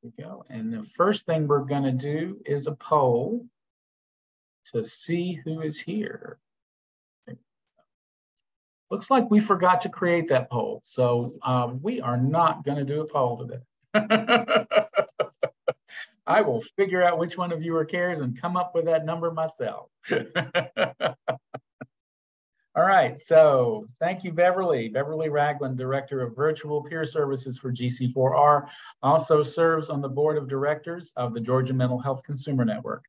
we go. And the first thing we're going to do is a poll to see who is here. Looks like we forgot to create that poll. So we are not going to do a poll today. I will figure out which one of you are cares and come up with that number myself. All right, so thank you, Beverly. Beverly Ragland, Director of Virtual Peer Services for GC4R, also serves on the Board of Directors of the Georgia Mental Health Consumer Network.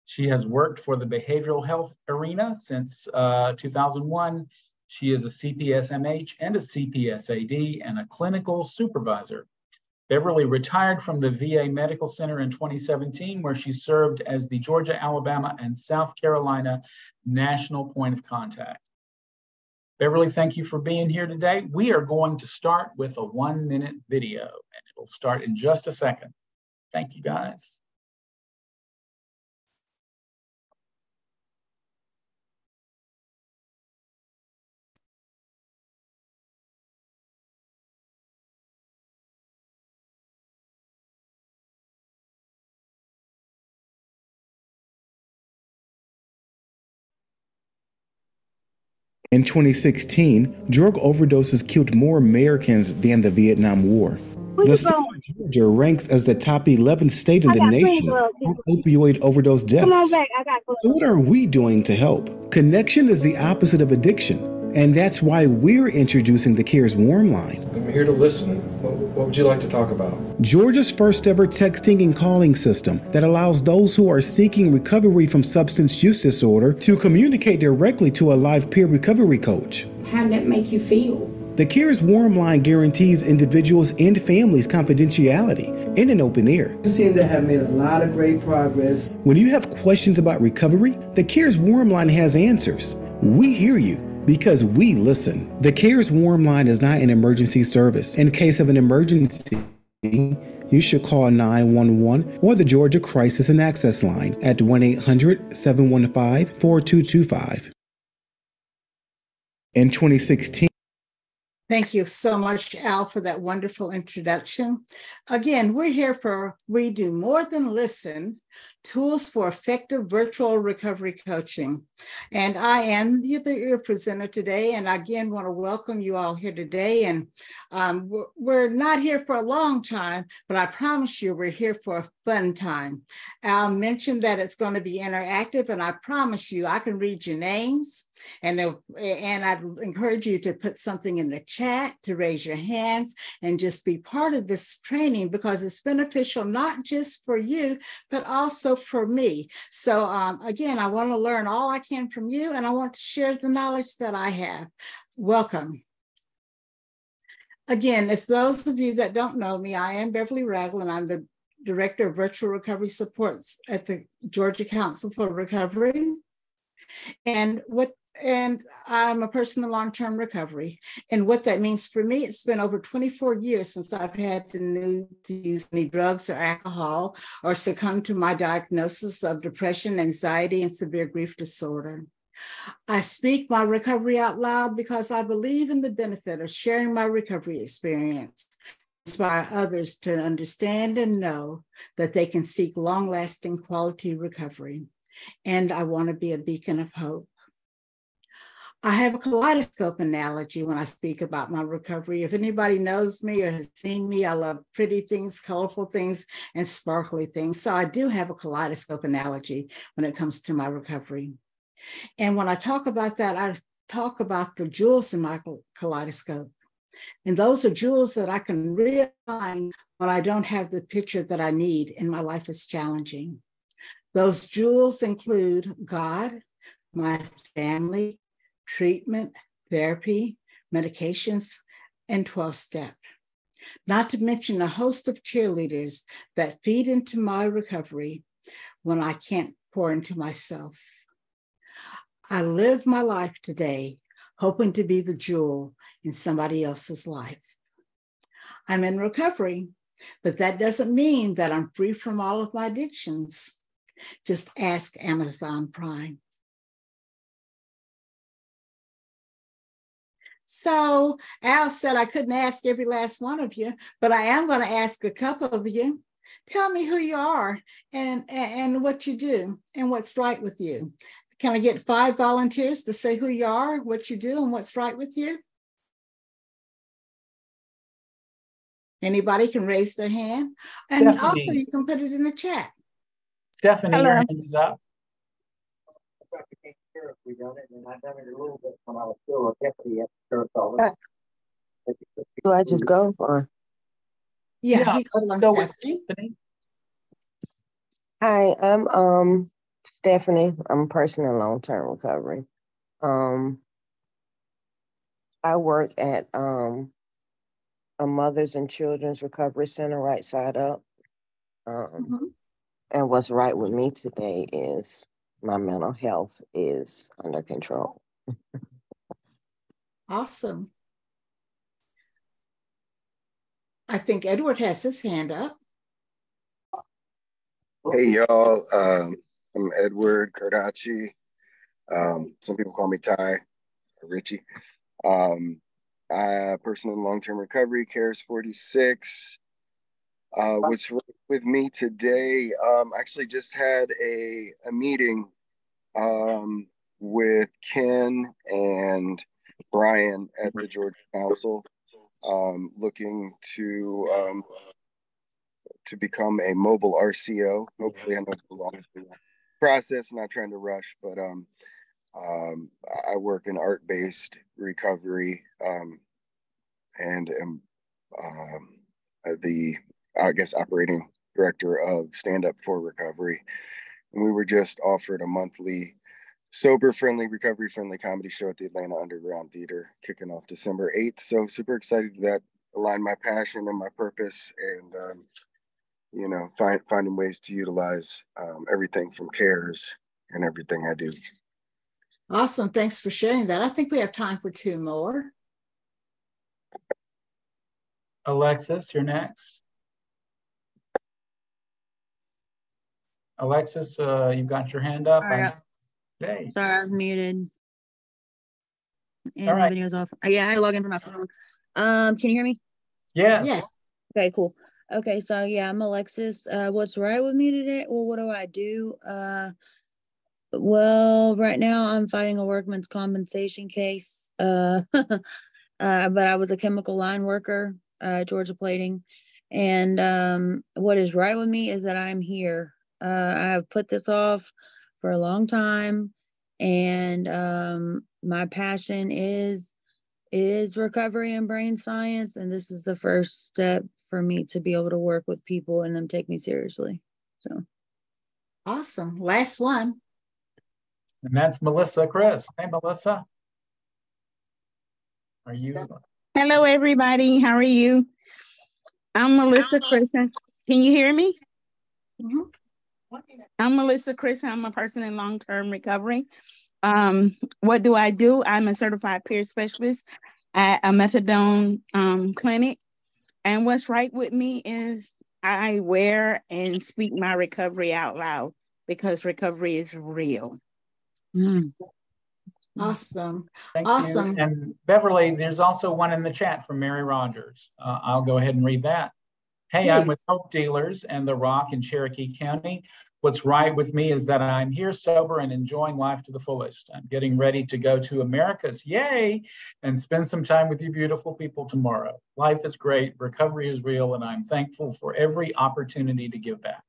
She has worked for the behavioral health arena since 2001. She is a CPSMH and a CPSAD and a clinical supervisor. Beverly retired from the VA Medical Center in 2017, where she served as the Georgia, Alabama, and South Carolina National Point of Contact. Beverly, thank you for being here today. We are going to start with a 1-minute video, and it'll start in just a second. Thank you, guys. In 2016, drug overdoses killed more Americans than the Vietnam War. The state of Georgia ranks as the top 11th state in the nation on opioid overdose deaths. So what are we doing to help? Connection is the opposite of addiction, and that's why we're introducing the CARES Warm Line. I'm here to listen. What would you like to talk about? Georgia's first ever texting and calling system that allows those who are seeking recovery from substance use disorder to communicate directly to a live peer recovery coach. How did that make you feel? The CARES Warm Line guarantees individuals and families confidentiality in an open ear. You seem to have made a lot of great progress. When you have questions about recovery, the CARES Warm Line has answers. We hear you because we listen. The CARES Warm Line is not an emergency service. In case of an emergency, you should call 911 or the Georgia Crisis and Access Line at 1-800-715-4225. In 2016, Thank you so much, Al, for that wonderful introduction. Again, we're here for We Do More Than Listen, Tools for Effective Virtual Recovery Coaching. And I am your presenter today, and again, want to welcome you all here today. And we're not here for a long time, but I promise you we're here for a fun time. Al mentioned that it's going to be interactive, and I promise you I can read your names. And I'd encourage you to put something in the chat, to raise your hands, and just be part of this training because it's beneficial not just for you, but also for me. So again, I want to learn all I can from you, and I want to share the knowledge that I have. Welcome. Again, if those of you that don't know me, I am Beverly Ragland. I'm the Director of Virtual Recovery Supports at the Georgia Council for Recovery. And I'm a person in long-term recovery. And what that means for me, it's been over 24 years since I've had the need to use any drugs or alcohol or succumb to my diagnosis of depression, anxiety, and severe grief disorder. I speak my recovery out loud because I believe in the benefit of sharing my recovery experience, inspire others to understand and know that they can seek long-lasting quality recovery. And I want to be a beacon of hope. I have a kaleidoscope analogy when I speak about my recovery. If anybody knows me or has seen me, I love pretty things, colorful things, and sparkly things. So I do have a kaleidoscope analogy when it comes to my recovery. And when I talk about that, I talk about the jewels in my kaleidoscope. And those are jewels that I can realign when I don't have the picture that I need and my life is challenging. Those jewels include God, my family, treatment, therapy, medications, and 12-step. Not to mention a host of cheerleaders that feed into my recovery when I can't pour into myself. I live my life today hoping to be the jewel in somebody else's life. I'm in recovery, but that doesn't mean that I'm free from all of my addictions. Just ask Amazon Prime. So Al said I couldn't ask every last one of you, but I am going to ask a couple of you. Tell me who you are and what you do and what's right with you. Can I get 5 volunteers to say who you are, what you do, and what's right with you? Anybody can raise their hand. And Stephanie. Also you can put it in the chat. Stephanie, Hello. your hand is up. Do I just go or? Yeah, let's go with Stephanie. Hi, I'm Stephanie. I'm a person in long-term recovery. I work at a Mothers and Children's Recovery Center right side up. And what's right with me today is my mental health is under control. Awesome. I think Edward has his hand up. Hey, y'all. I'm Edward Cardaci. Some people call me Ty or Richie. I person in long-term recovery, cares 46. What's right with me today? Actually just had a meeting with Ken and Brian at the Georgia Council, looking to become a mobile RCO. Hopefully, I know it's a long process, not trying to rush, but I work in art-based recovery and am the, I guess, operating director of Stand Up for Recovery. And we were just offered a monthly sober-friendly, recovery-friendly comedy show at the Atlanta Underground Theater, kicking off December 8th. So super excited that align my passion and my purpose, and you know, finding ways to utilize everything from cares and everything I do. Awesome. Thanks for sharing that. I think we have time for 2 more. Alexis, you're next. Alexis, you've got your hand up. Sorry, I was muted. And All right. my video's off. Yeah, I had to log in from my phone. Can you hear me? Yes. Yes. Okay, cool. Okay, so yeah, I'm Alexis. What's right with me today? Well, what do I do? Well, right now I'm fighting a workman's compensation case. But I was a chemical line worker, Georgia Plating. And what is right with me is that I'm here. I have put this off for a long time, and my passion is recovery and brain science, and this is the first step for me to be able to work with people and them take me seriously. So awesome. Last one. And that's Melissa Chris. Hey, Melissa. Are you? Hello, everybody. How are you? I'm Melissa Chris. Can you hear me? Mm-hmm. I'm Melissa Chris. I'm a person in long-term recovery. What do I do? I'm a certified peer specialist at a methadone clinic. And what's right with me is I wear and speak my recovery out loud, because recovery is real. Awesome. Thank awesome. you. And Beverly, there's also one in the chat from Mary Rogers. I'll go ahead and read that. Hey, I'm with Hope Dealers and The Rock in Cherokee County. What's right with me is that I'm here sober and enjoying life to the fullest. I'm getting ready to go to America's, yay, and spend some time with you beautiful people tomorrow. Life is great, recovery is real, and I'm thankful for every opportunity to give back.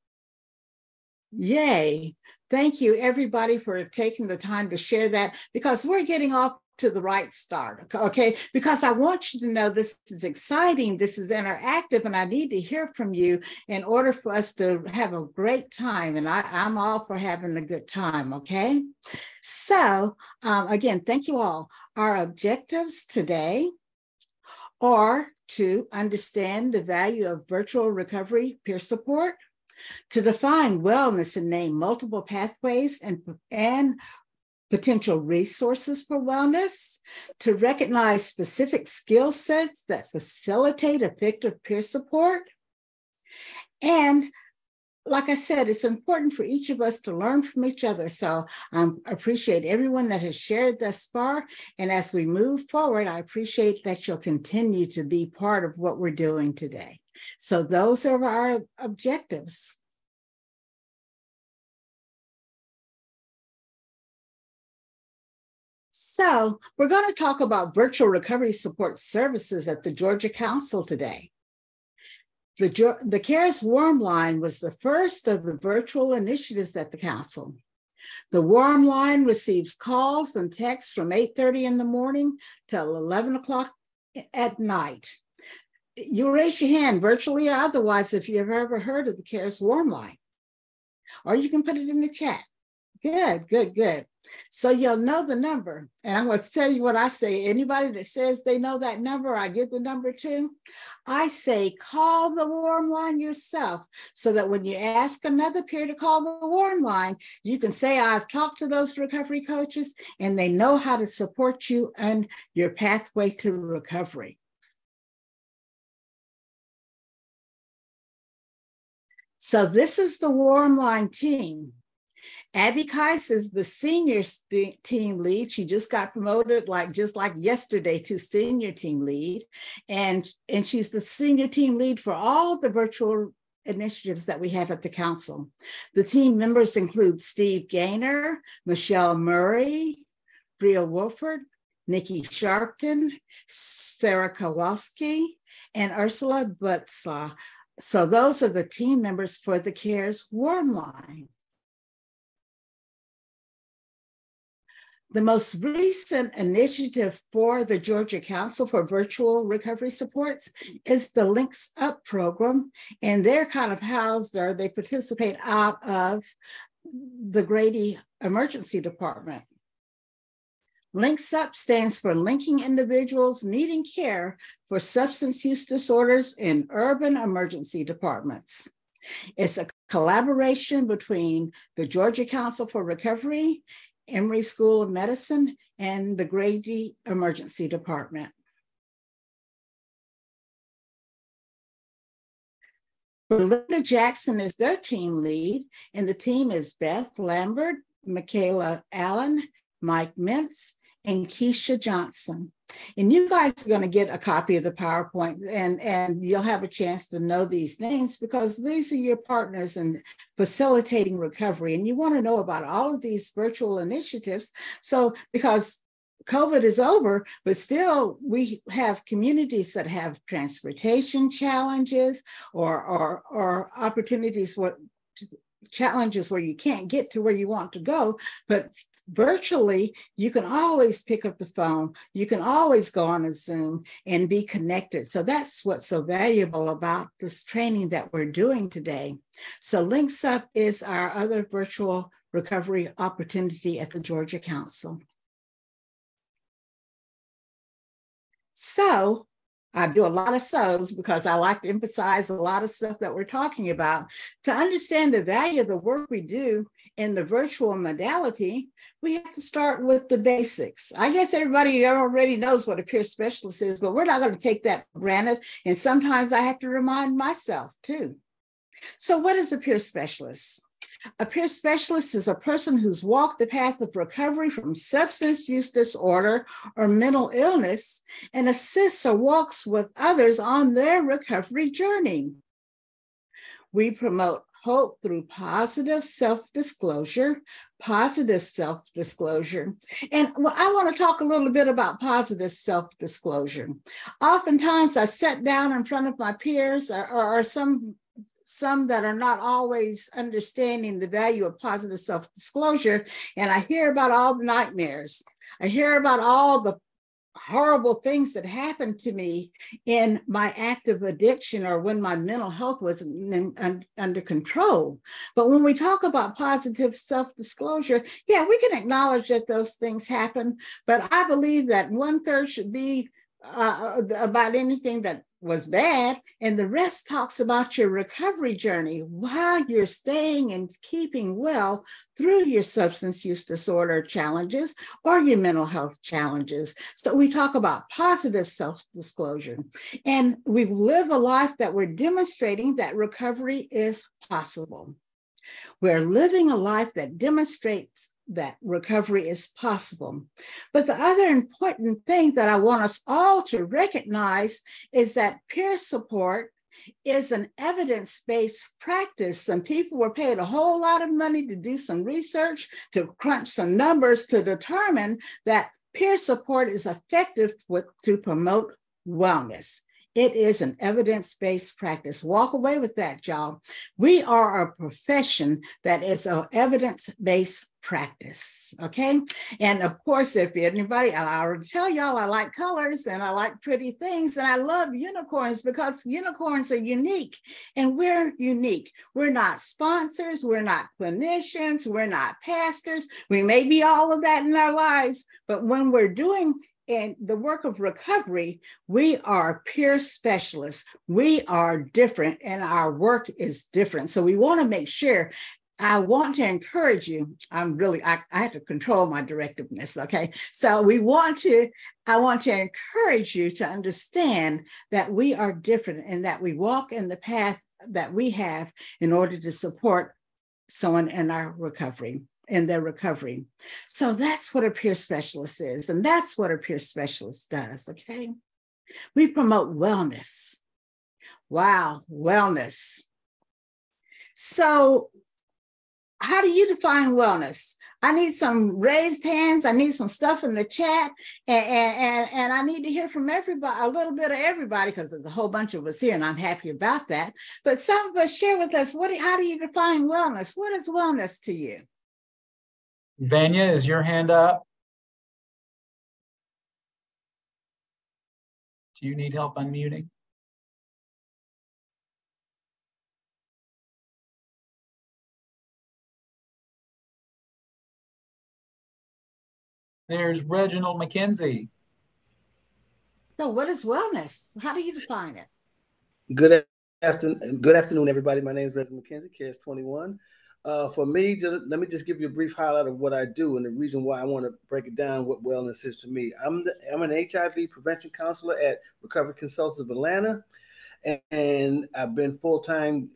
Yay. Thank you, everybody, for taking the time to share that, because we're getting off to the right start, okay? Because I want you to know this is exciting, this is interactive, and I need to hear from you in order for us to have a great time, and I'm all for having a good time, okay? So, again, thank you all. Our objectives today are to understand the value of virtual recovery peer support, to define wellness and name multiple pathways and potential resources for wellness, to recognize specific skill sets that facilitate effective peer support. And like I said, it's important for each of us to learn from each other. So I appreciate everyone that has shared thus far. And as we move forward, I appreciate that you'll continue to be part of what we're doing today. So those are our objectives. So we're going to talk about virtual recovery support services at the Georgia Council today. The CARES Warm Line was the first of the virtual initiatives at the council. The Warm Line receives calls and texts from 8:30 in the morning till 11 o'clock at night. You raise your hand virtually or otherwise if you've ever heard of the CARES Warm Line, or you can put it in the chat. Good, good, good. So you'll know the number. And I'm going to tell you what I say. Anybody that says they know that number, I give the number to. I say, call the Warm Line yourself so that when you ask another peer to call the Warm Line, you can say, I've talked to those recovery coaches and they know how to support you on your pathway to recovery. So this is the Warm Line team. Abby Kais is the senior team lead. She just got promoted just like yesterday to senior team lead. And she's the senior team lead for all the virtual initiatives that we have at the council. The team members include Steve Gaynor, Michelle Murray, Bria Wolford, Nikki Sharpton, Sarah Kowalski, and Ursula Butsaw. So those are the team members for the CARES Warm Line. The most recent initiative for the Georgia Council for Virtual Recovery Supports is the Links Up program, and they're kind of housed or they participate out of the Grady Emergency Department. Links Up stands for Linking Individuals Needing Care for Substance Use Disorders in Urban Emergency Departments. It's a collaboration between the Georgia Council for Recovery, Emory School of Medicine, and the Grady Emergency Department. Belinda Jackson is their team lead, and the team is Beth Lambert, Michaela Allen, Mike Mintz, and Keisha Johnson. And you guys are going to get a copy of the PowerPoint, and you'll have a chance to know these names because these are your partners in facilitating recovery. And you want to know about all of these virtual initiatives. So because COVID is over, but still we have communities that have transportation challenges or opportunities challenges where you can't get to where you want to go, but virtually, you can always pick up the phone. You can always go on a Zoom and be connected. So that's what's so valuable about this training that we're doing today. So Links Up is our other virtual recovery opportunity at the Georgia Council. So I do a lot of so's because I like to emphasize a lot of stuff that we're talking about. To understand the value of the work we do in the virtual modality, we have to start with the basics. I guess everybody already knows what a peer specialist is, but we're not going to take that for granted. And sometimes I have to remind myself too. So what is a peer specialist? A peer specialist is a person who's walked the path of recovery from substance use disorder or mental illness and assists or walks with others on their recovery journey. We promote hope through positive self-disclosure. And I want to talk a little bit about positive self-disclosure. Oftentimes I sit down in front of my peers or some that are not always understanding the value of positive self-disclosure, and I hear about all the nightmares. I hear about all the horrible things that happened to me in my active addiction or when my mental health wasn't under control. But when we talk about positive self-disclosure, yeah, we can acknowledge that those things happen, but I believe that 1/3 should be about anything that was bad, and the rest talks about your recovery journey while you're staying and keeping well through your substance use disorder challenges or your mental health challenges. So we talk about positive self-disclosure, and we live a life that we're demonstrating that recovery is possible. We're living a life that demonstrates that recovery is possible. But the other important thing that I want us all to recognize is that peer support is an evidence-based practice. Some people were paid a whole lot of money to do some research, to crunch some numbers to determine that peer support is effective to promote wellness. It is an evidence-based practice. Walk away with that, y'all. We are a profession that is an evidence-based practice, okay? And of course, if anybody, I already tell y'all I like colors and I like pretty things and I love unicorns because unicorns are unique and we're unique. We're not sponsors, we're not clinicians, we're not pastors. We may be all of that in our lives, but when we're doing in the work of recovery, we are peer specialists. We are different and our work is different. So we want to make sure, I want to encourage you. I have to control my directiveness, okay? So I want to encourage you to understand that we are different and that we walk in the path that we have in order to support someone in their recovery. So that's what a peer specialist is. And that's what a peer specialist does, okay? We promote wellness. Wow, wellness. So how do you define wellness? I need some raised hands. I need some stuff in the chat. And I need to hear from everybody, a little bit of everybody, because there's a whole bunch of us here and I'm happy about that. But some of us share with us, how do you define wellness? What is wellness to you? Vanya, is your hand up? Do you need help unmuting? There's Reginald McKenzie. So what is wellness? How do you define it? Good afternoon, everybody. My name is Reginald McKenzie, KS21. For me, let me just give you a brief highlight of what I do and the reason why I want to break it down what wellness is to me. I'm an HIV prevention counselor at Recovery Consultants of Atlanta, and I've been full-time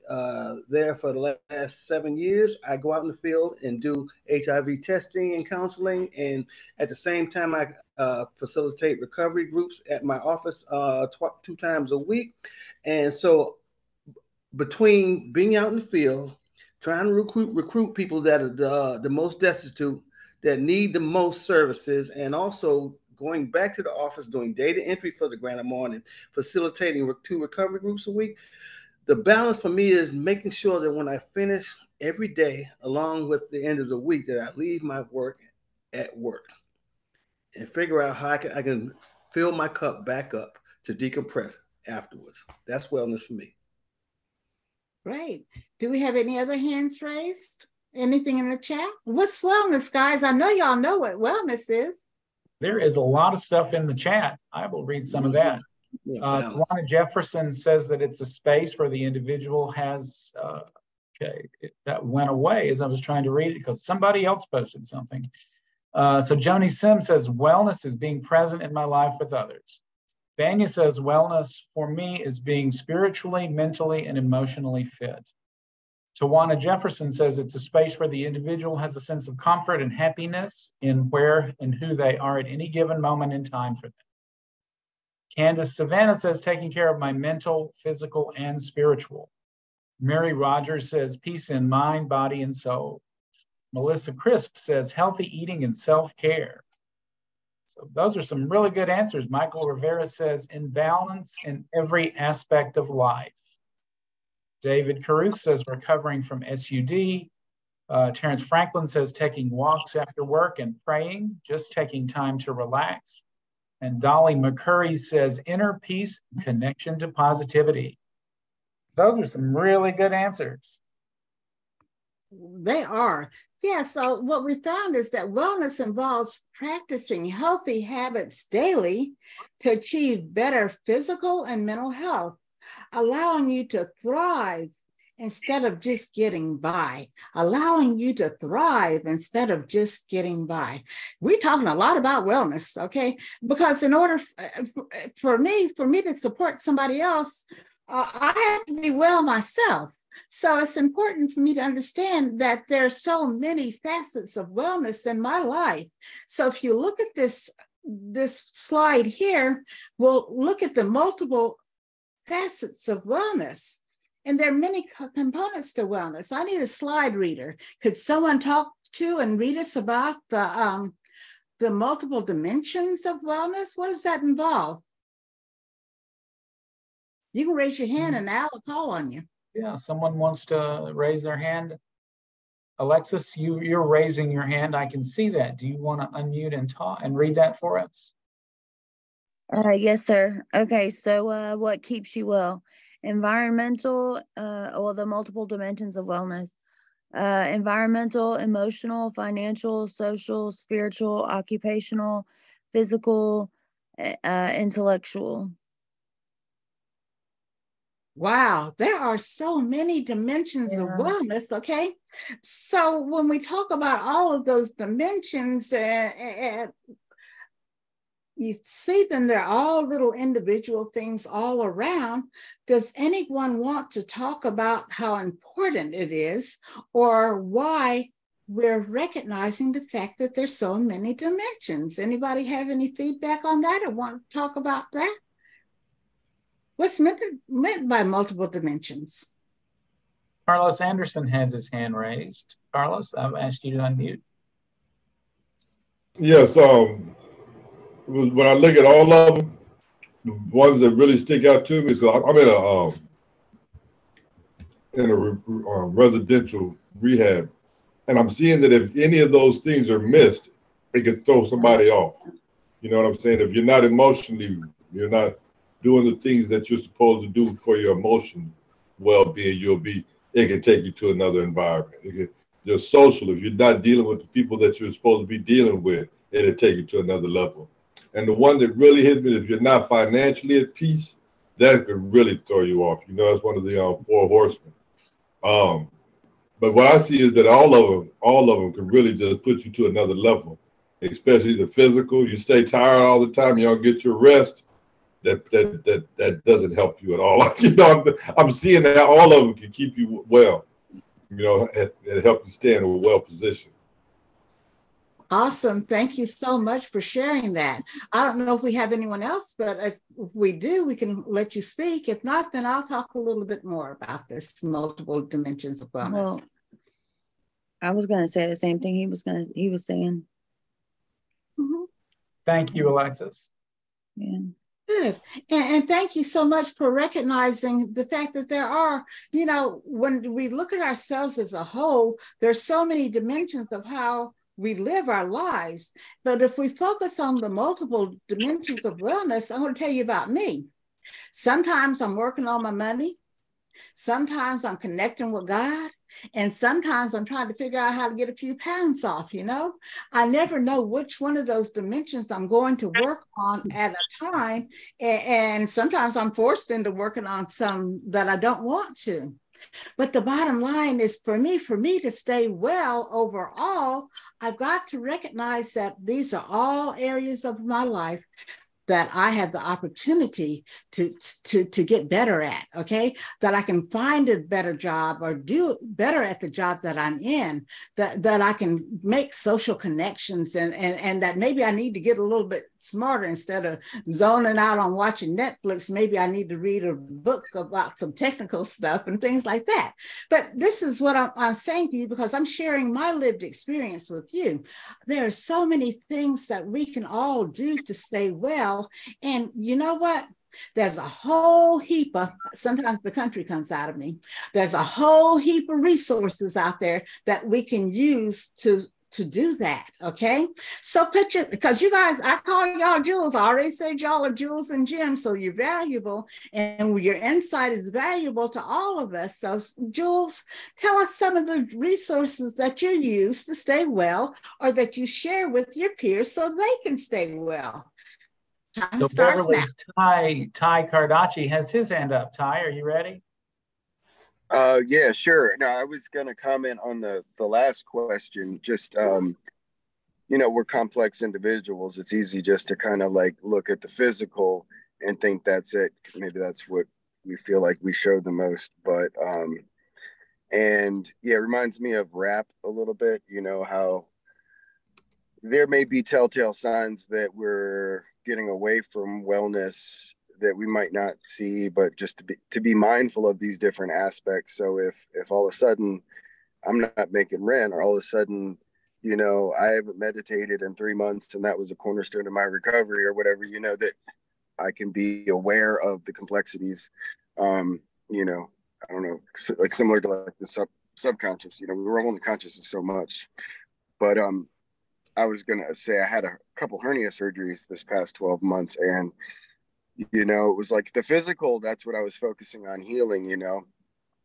there for the last 7 years. I go out in the field and do HIV testing and counseling, and at the same time, I facilitate recovery groups at my office 2 times a week. And so between being out in the field, trying to recruit people that are the most destitute, that need the most services, and also going back to the office, doing data entry for the Grand Morning, facilitating 2 recovery groups a week. The balance for me is making sure that when I finish every day, along with the end of the week, that I leave my work at work and figure out how I can fill my cup back up to decompress afterwards. That's wellness for me. Great. Do we have any other hands raised? Anything in the chat? What's wellness, guys? I know y'all know what wellness is. There is a lot of stuff in the chat. I will read some of that. Tawana Jefferson says that it's a space where the individual has, that went away as I was trying to read it because somebody else posted something. So Joni Sims says, wellness is being present in my life with others. Vanya says, wellness for me is being spiritually, mentally, and emotionally fit. Tawana Jefferson says it's a space where the individual has a sense of comfort and happiness in where and who they are at any given moment in time for them. Candace Savannah says, taking care of my mental, physical, and spiritual. Mary Rogers says, peace in mind, body, and soul. Melissa Crisp says, healthy eating and self-care. So those are some really good answers. Michael Rivera says, in balance in every aspect of life. David Caruth says, recovering from SUD. Terrence Franklin says, taking walks after work and praying, just taking time to relax. And Dolly McCurry says, inner peace, connection to positivity. Those are some really good answers. They are. Yeah, so what we found is that wellness involves practicing healthy habits daily to achieve better physical and mental health, allowing you to thrive instead of just getting by, allowing you to thrive instead of just getting by. We're talking a lot about wellness, okay? Because in order for me to support somebody else, I have to be well myself. So it's important for me to understand that there's so many facets of wellness in my life. So if you look at this slide here, we'll look at the multiple facets of wellness. And there are many components to wellness. I need a slide reader. Could someone talk to and read us about the multiple dimensions of wellness? What does that involve? You can raise your hand and Al will call on you. Yeah, someone wants to raise their hand. Alexis, you're raising your hand. I can see that. Do you want to unmute and talk and read that for us? Yes, sir. Okay, so what keeps you well? Environmental, or the multiple dimensions of wellness. Environmental, emotional, financial, social, spiritual, occupational, physical, intellectual. Wow, there are so many dimensions of wellness, okay? So when we talk about all of those dimensions, you see them, they're all little individual things all around. Does anyone want to talk about how important it is or why we're recognizing the fact that there's so many dimensions? Anybody have any feedback on that or want to talk about that? What's meant by multiple dimensions? Carlos Anderson has his hand raised. Carlos, I've asked you to unmute. Yes, when I look at all of them, the ones that really stick out to me, so I'm in a residential rehab, and I'm seeing that if any of those things are missed, it can throw somebody off. You know what I'm saying? If you're not emotionally, you're not doing the things that you're supposed to do for your emotional well-being, it can take you to another environment. You're social. If you're not dealing with the people that you're supposed to be dealing with, it'll take you to another level. And the one that really hits me, if you're not financially at peace, that could really throw you off. You know, it's one of the four horsemen. But what I see is that all of them can really just put you to another level, especially the physical. You stay tired all the time, you don't get your rest. That doesn't help you at all. You know, I'm seeing that all of them can keep you well, you know, and help you stay in a well position. Awesome. Thank you so much for sharing that. I don't know if we have anyone else, but if we do, we can let you speak. If not, then I'll talk a little bit more about this multiple dimensions of wellness. Well, I was going to say the same thing he was saying. Mm-hmm. Thank you, Alexis. Yeah. Good. And thank you so much for recognizing the fact that there are, you know, when we look at ourselves as a whole, there's so many dimensions of how we live our lives. But if we focus on the multiple dimensions of wellness, I'm going to tell you about me. Sometimes I'm working on my money. Sometimes I'm connecting with God. And sometimes I'm trying to figure out how to get a few pounds off, you know? I never know which one of those dimensions I'm going to work on at a time. And sometimes I'm forced into working on some that I don't want to. But the bottom line is for me to stay well overall, I've got to recognize that these are all areas of my life that I have the opportunity to get better at, okay? That I can find a better job or do better at the job that I'm in, that I can make social connections and that maybe I need to get a little bit smarter instead of zoning out on watching Netflix. Maybe I need to read a book about some technical stuff and things like that. But this is what I'm saying to you because I'm sharing my lived experience with you. There are so many things that we can all do to stay well. And you know what? There's a whole heap of, sometimes the country comes out of me. There's a whole heap of resources out there that we can use to do that, okay? So picture, because you guys, I call y'all jewels. I already said y'all are jewels and gems, so you're valuable, and your insight is valuable to all of us. So Jules, tell us some of the resources that you use to stay well or that you share with your peers so they can stay well. Time so starts Beverly, now. Ty Cardaci has his hand up. Ty, are you ready? Yeah, sure. No, I was going to comment on the last question. Just, you know, we're complex individuals. It's easy just to kind of like look at the physical and think that's it. Maybe that's what we feel like we show the most. But, and yeah, it reminds me of rap a little bit, you know, how there may be telltale signs that we're getting away from wellness that we might not see, but just to be mindful of these different aspects. So if all of a sudden I'm not making rent, or all of a sudden, you know, I haven't meditated in 3 months and that was a cornerstone of my recovery or whatever, you know, that I can be aware of the complexities. You know, I don't know, like similar to like the subconscious, you know, we're only conscious of so much. But I was gonna say I had a couple hernia surgeries this past 12 months, and you know, it was like the physical, that's what I was focusing on healing, you know.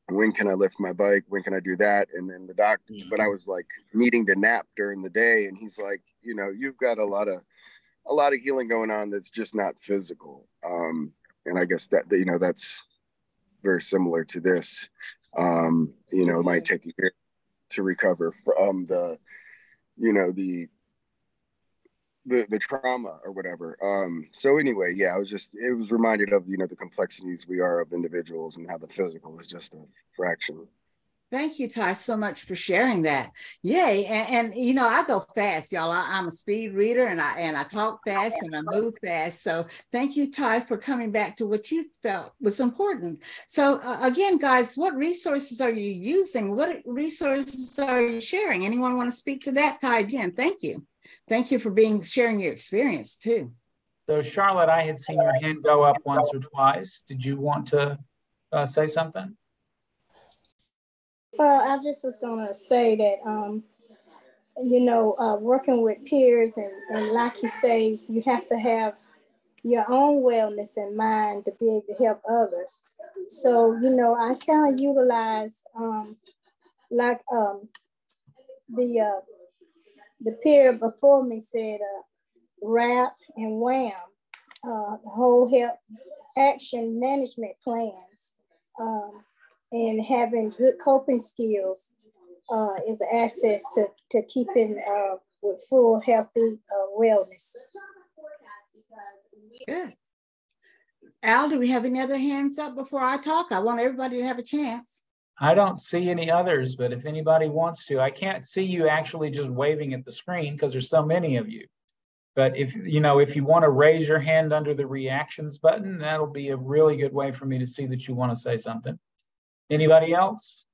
When can I lift my bike? When can I do that? And then the doctor, but I was like needing to nap during the day, and he's like, you know, you've got a lot of healing going on that's just not physical. And I guess that you know, that's very similar to this. You know, it might take a year to recover from the, you know, the trauma or whatever. So anyway, yeah, it was reminded of, you know, the complexities we are of individuals and how the physical is just a fraction. Thank you, Ty, so much for sharing that. Yay. And you know, I go fast, y'all. I'm a speed reader, and I talk fast and I move fast. So thank you, Ty, for coming back to what you felt was important. So again, guys, what resources are you using? What resources are you sharing? Anyone want to speak to that? Ty, again, thank you. Thank you for sharing your experience too. So Charlotte, I had seen your hand go up once or twice. Did you want to say something? Well, I just was going to say that, you know, working with peers and like you say, you have to have your own wellness in mind to be able to help others. So, you know, I kind of utilize like the peer before me said, RAP and WHAM, whole health action management plans. And having good coping skills is an asset to keeping with full healthy wellness. Good. Al, do we have any other hands up before I talk? I want everybody to have a chance. I don't see any others, but if anybody wants to, I can't see you actually just waving at the screen because there's so many of you. But if you want to raise your hand under the reactions button, that'll be a really good way for me to see that you want to say something. Anybody else?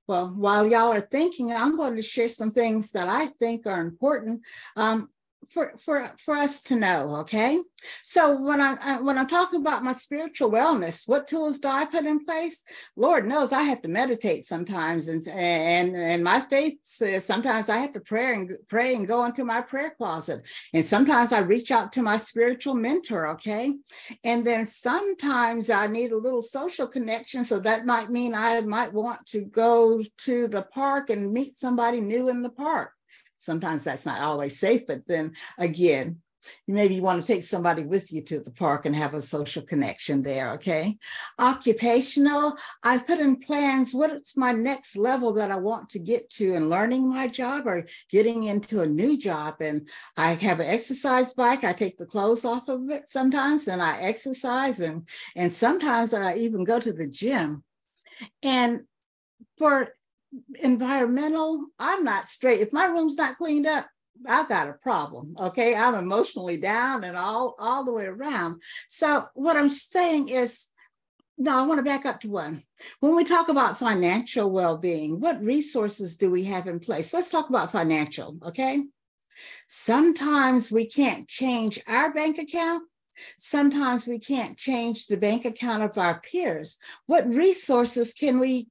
Well, while y'all are thinking, I'm going to share some things that I think are important for us to know, okay? So when I'm talking about my spiritual wellness, what tools do I put in place? Lord knows I have to meditate sometimes, and my faith says sometimes I have to pray and go into my prayer closet, and sometimes I reach out to my spiritual mentor, okay? And then sometimes I need a little social connection, so that might mean I might want to go to the park and meet somebody new in the park. Sometimes that's not always safe, but then again, maybe you want to take somebody with you to the park and have a social connection there, okay? Occupational, I put in plans, what's my next level that I want to get to in learning my job or getting into a new job. And I have an exercise bike, I take the clothes off of it sometimes and I exercise, and sometimes I even go to the gym. And for environmental, I'm not straight. If my room's not cleaned up, I've got a problem, okay? I'm emotionally down and all the way around. So what I'm saying is, no, I want to back up to one. When we talk about financial well-being, what resources do we have in place? Let's talk about financial, okay? Sometimes we can't change our bank account. Sometimes we can't change the bank account of our peers. What resources can we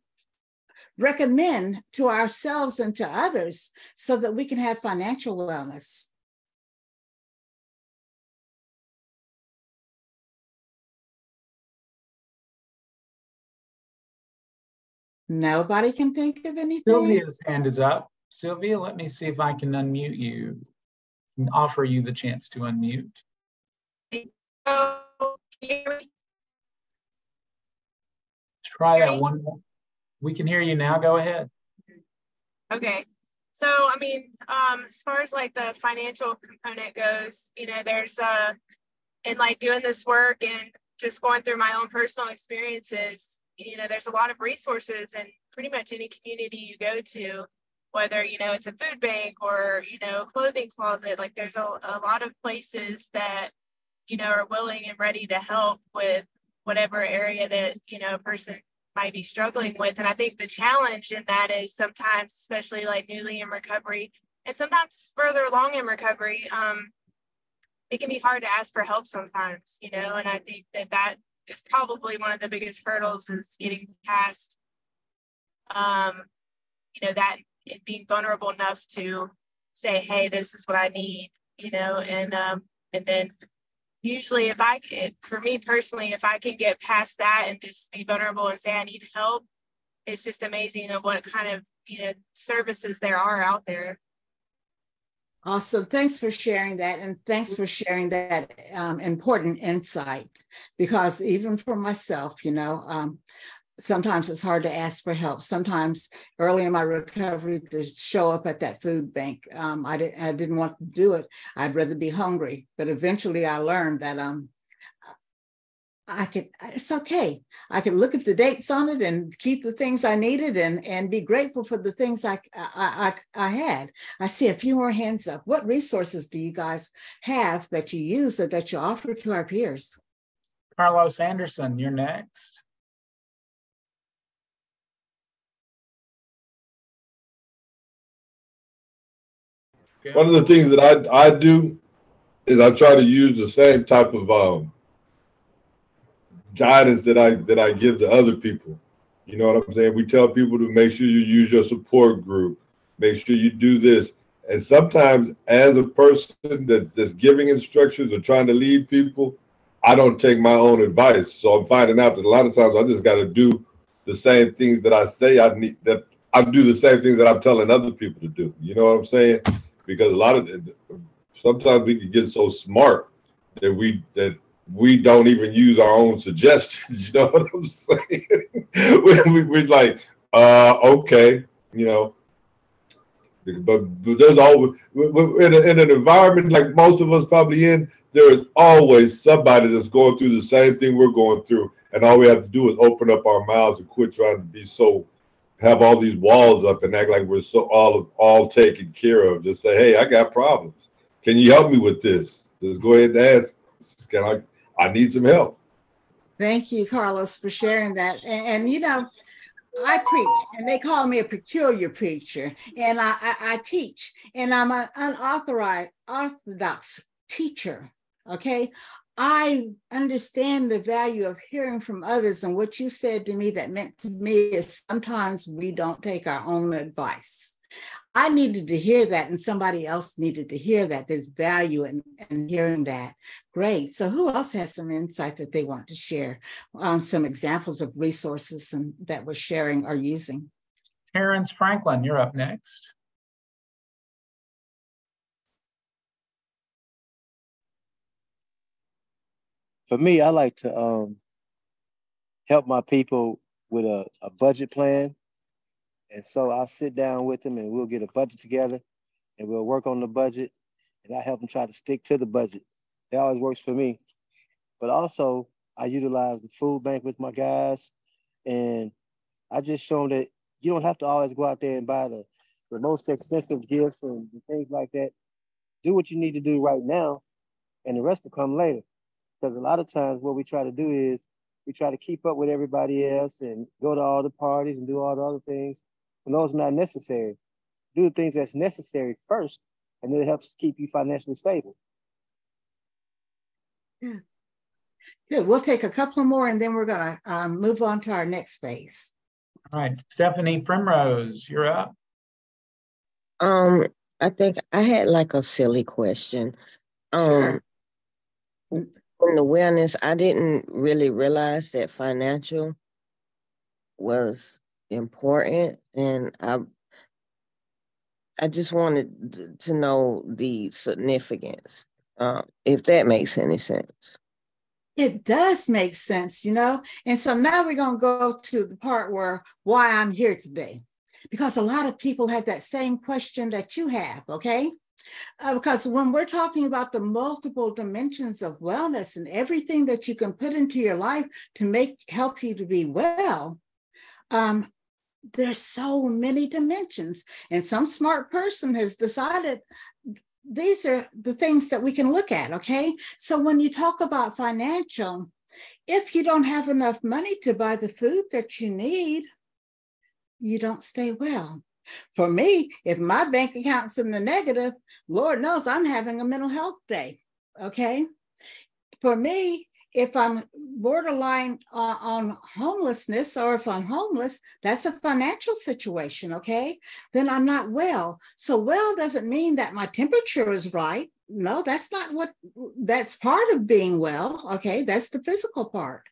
recommend to ourselves and to others so that we can have financial wellness? Nobody can think of anything? Sylvia's hand is up. Sylvia, let me see if I can unmute you and offer you the chance to unmute. Try that one more. We can hear you now. Go ahead. Okay. So, I mean, as far as like the financial component goes, you know, there's in like doing this work and just going through my own personal experiences, you know, there's a lot of resources in pretty much any community you go to, whether, you know, it's a food bank or, you know, clothing closet. Like there's a lot of places that are willing and ready to help with whatever area that, a person might be struggling with. And I think the challenge in that is sometimes, especially like newly in recovery and sometimes further along in recovery, it can be hard to ask for help sometimes, and I think that is probably one of the biggest hurdles is getting past, that being vulnerable enough to say, hey, this is what I need, and then usually for me personally, if I can get past that and just be vulnerable and say I need help, it's just amazing of what kind of, services there are out there. Awesome. Thanks for sharing that. And thanks for sharing that important insight, because even for myself, sometimes it's hard to ask for help. Sometimes early in my recovery to show up at that food bank, I didn't want to do it. I'd rather be hungry. But eventually I learned that it's okay. I could look at the dates on it and keep the things I needed and be grateful for the things I had. I see a few more hands up. What resources do you guys have that you use or that you offer to our peers? Carlos Anderson, you're next. One of the things that I do is I try to use the same type of guidance that I give to other people. You know what I'm saying? We tell people to make sure you use your support group, make sure you do this. And sometimes as a person that's giving instructions or trying to lead people, I don't take my own advice. So I'm finding out that a lot of times I just got to do the same things that I say I need, that I do the same things that I'm telling other people to do. You know what I'm saying? Because sometimes we can get so smart that we don't even use our own suggestions. You know what I'm saying? we're like, okay, but there's always, in an environment like most of us probably in, there is always somebody that's going through the same thing we're going through. And all we have to do is open up our mouths and quit trying to be have all these walls up and act like we're so all taken care of. Just say, hey, I got problems. Can you help me with this? Just go ahead and ask. I need some help. Thank you, Carlos, for sharing that. And I preach, and they call me a peculiar preacher, and I teach, and I'm an unauthorized orthodox teacher, okay? I understand the value of hearing from others, and what you said to me that meant to me is sometimes we don't take our own advice. I needed to hear that, and somebody else needed to hear that. There's value in hearing that. Great. So who else has some insight that they want to share? Some examples of resources that we're sharing or using. Terrence Franklin, you're up next. For me, I like to help my people with a budget plan. And so I'll sit down with them and we'll get a budget together and we'll work on the budget, and I help them try to stick to the budget. It always works for me. But also I utilize the food bank with my guys, and I just show them that you don't have to always go out there and buy the most expensive gifts and things like that. Do what you need to do right now, and the rest will come later. Because a lot of times what we try to do is we try to keep up with everybody else and go to all the parties and do all the other things. And those are not necessary. Do the things that's necessary first, and it helps keep you financially stable. Yeah. Good. We'll take a couple more, and then we're going to move on to our next phase. All right. Stephanie Primrose, you're up. I think I had like a silly question. Sure. In the wellness, I didn't really realize that financial was important, and I just wanted to know the significance, if that makes any sense. It does make sense, and so now we're going to go to the part where why I'm here today, because a lot of people have that same question that you have, okay? Because when we're talking about the multiple dimensions of wellness and everything that you can put into your life to help you to be well, there's so many dimensions. And some smart person has decided these are the things that we can look at, okay? So when you talk about financial, if you don't have enough money to buy the food that you need, you don't stay well. For me, if my bank account's in the negative, Lord knows I'm having a mental health day, okay? For me, if I'm borderline on homelessness, or if I'm homeless, that's a financial situation, okay? Then I'm not well. So well doesn't mean that my temperature is right. No, that's not what, that's part of being well, okay? That's the physical part.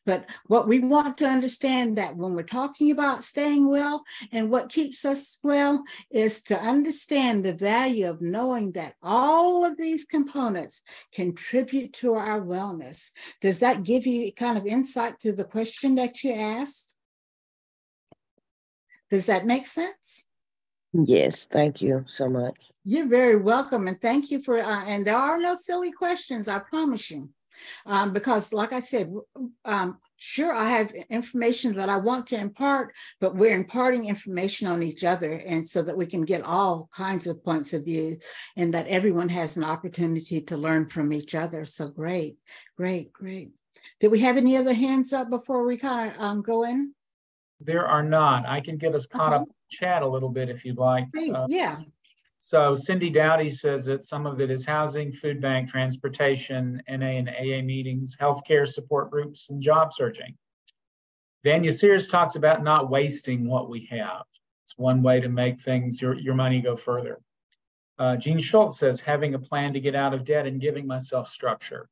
But what we want to understand that when we're talking about staying well and what keeps us well is to understand the value of knowing that all of these components contribute to our wellness. Does that give you kind of insight to the question that you asked? Does that make sense? Yes, thank you so much. You're very welcome, and thank you for, and there are no silly questions, I promise you. Because like I said, sure, I have information that I want to impart, but we're imparting information on each other, and so that we can get all kinds of points of view and that everyone has an opportunity to learn from each other. So great, great, great. Did we have any other hands up before we kind of go in? There are not. I can get us caught up in chat a little bit if you'd like. Please, yeah. So Cindy Dowdy says that some of it is housing, food bank, transportation, NA and AA meetings, healthcare support groups, and job searching. Vanya Sears talks about not wasting what we have. It's one way to make things, your money go further. Jean Schultz says having a plan to get out of debt and giving myself structure.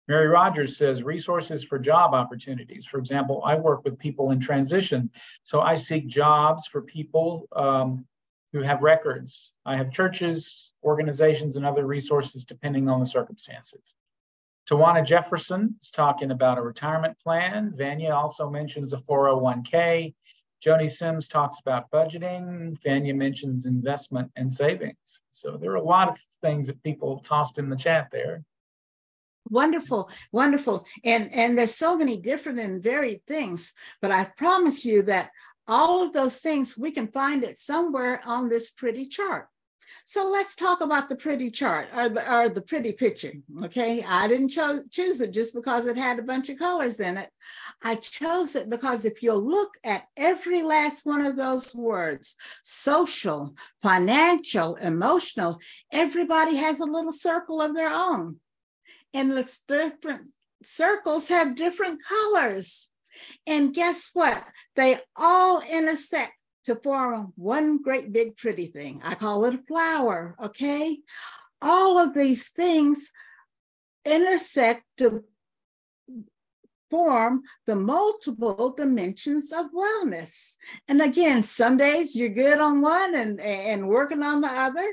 Mary Rogers says resources for job opportunities. For example, I work with people in transition, so I seek jobs for people who have records. I have churches, organizations, and other resources depending on the circumstances. Tawana Jefferson is talking about a retirement plan. Vanya also mentions a 401k. Joni Sims talks about budgeting. Vanya mentions investment and savings. So there are a lot of things that people tossed in the chat there. Wonderful, wonderful. And there's so many different and varied things, but I promise you that all of those things, we can find it somewhere on this pretty chart. So let's talk about the pretty chart or the pretty picture, okay? I didn't choose it just because it had a bunch of colors in it. I chose it because if you'll look at every last one of those words, social, financial, emotional, everybody has a little circle of their own. And the different circles have different colors. And guess what? They all intersect to form one great big pretty thing. I call it a flower, okay? All of these things intersect to form the multiple dimensions of wellness. And again, some days you're good on one and working on the other.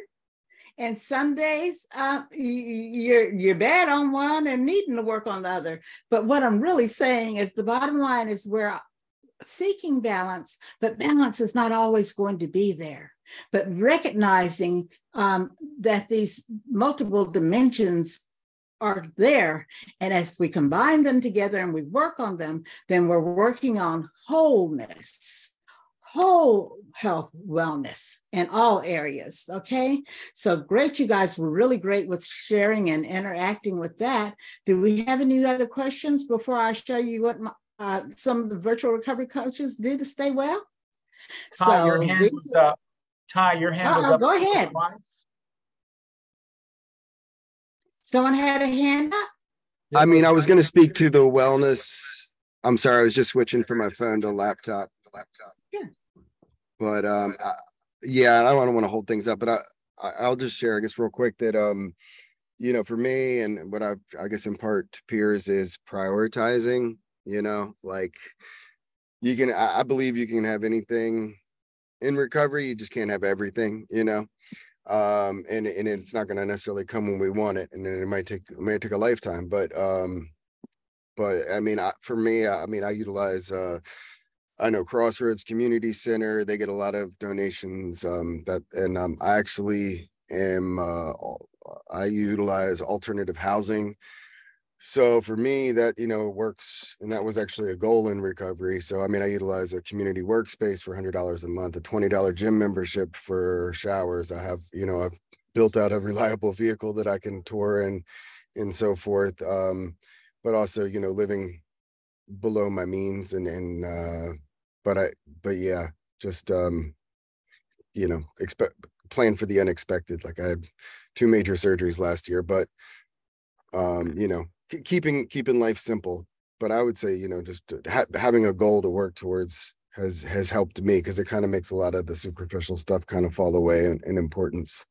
And some days you're bad on one and needing to work on the other. But what I'm really saying is the bottom line is we're seeking balance, but balance is not always going to be there. But recognizing that these multiple dimensions are there, and as we combine them together and we work on them, then we're working on wholeness. Whole health wellness in all areas, okay? So great, you guys were really great with sharing and interacting with that. Do we have any other questions before I show you what some of the virtual recovery coaches do to stay well? Ty, your hand was up. Ty, your hand was up. Go ahead. Someone had a hand up? I mean, I was going to speak to the wellness. I'm sorry, I was just switching from my phone to laptop. Yeah. But yeah, I don't want to hold things up, but I'll just share, I guess, real quick that you know, for me and what I guess in part to peers is prioritizing. You know, like you can, I believe you can have anything in recovery, you just can't have everything. You know, and it's not going to necessarily come when we want it, and then it might take a lifetime. But I mean, for me, I mean, I utilize. I know Crossroads Community Center, they get a lot of donations I actually am, I utilize alternative housing. So for me that, you know, works, and that was actually a goal in recovery. So, I mean, I utilize a community workspace for $100 a month, a $20 gym membership for showers. I have, you know, built out a reliable vehicle that I can tour and so forth. But also, you know, living below my means but yeah, just, you know, plan for the unexpected. Like I had 2 major surgeries last year, but, you know, keeping life simple. But I would say, you know, just having a goal to work towards has helped me, because it kind of makes a lot of the superficial stuff kind of fall away in importance.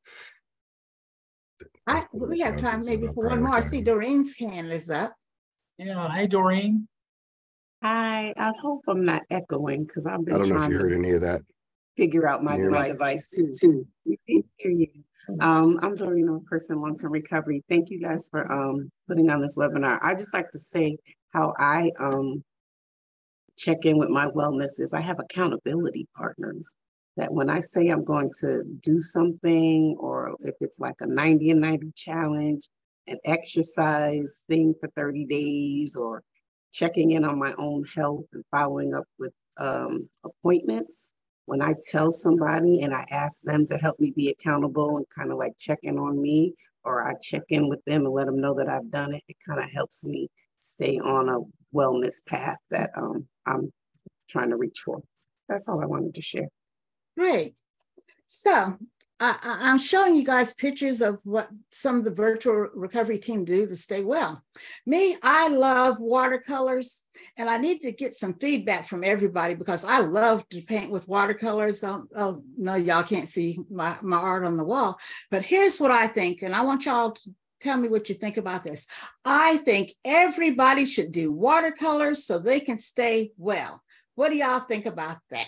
We have time maybe for one more. I see Doreen's hand is up. Yeah, hey Doreen. Hi, I hope I'm not echoing because I've been I don't know if trying you heard to any of that. figure out my device too. We can hear you. I'm Doreen, a person in long-term recovery. Thank you guys for putting on this webinar. I just like to say how I check in with my wellness is I have accountability partners that when I say I'm going to do something, or if it's like a 90 and 90 challenge, an exercise thing for 30 days, or checking in on my own health and following up with appointments, when I tell somebody and I ask them to help me be accountable and kind of like check in on me, or I check in with them and let them know that I've done it, it kind of helps me stay on a wellness path that I'm trying to reach for. That's all I wanted to share. Great. So I'm showing you guys pictures of what some of the virtual recovery team do to stay well. Me, I love watercolors, and I need to get some feedback from everybody because I love to paint with watercolors. Oh no, y'all can't see my art on the wall, but here's what I think, and I want y'all to tell me what you think about this. I think everybody should do watercolors so they can stay well. What do y'all think about that?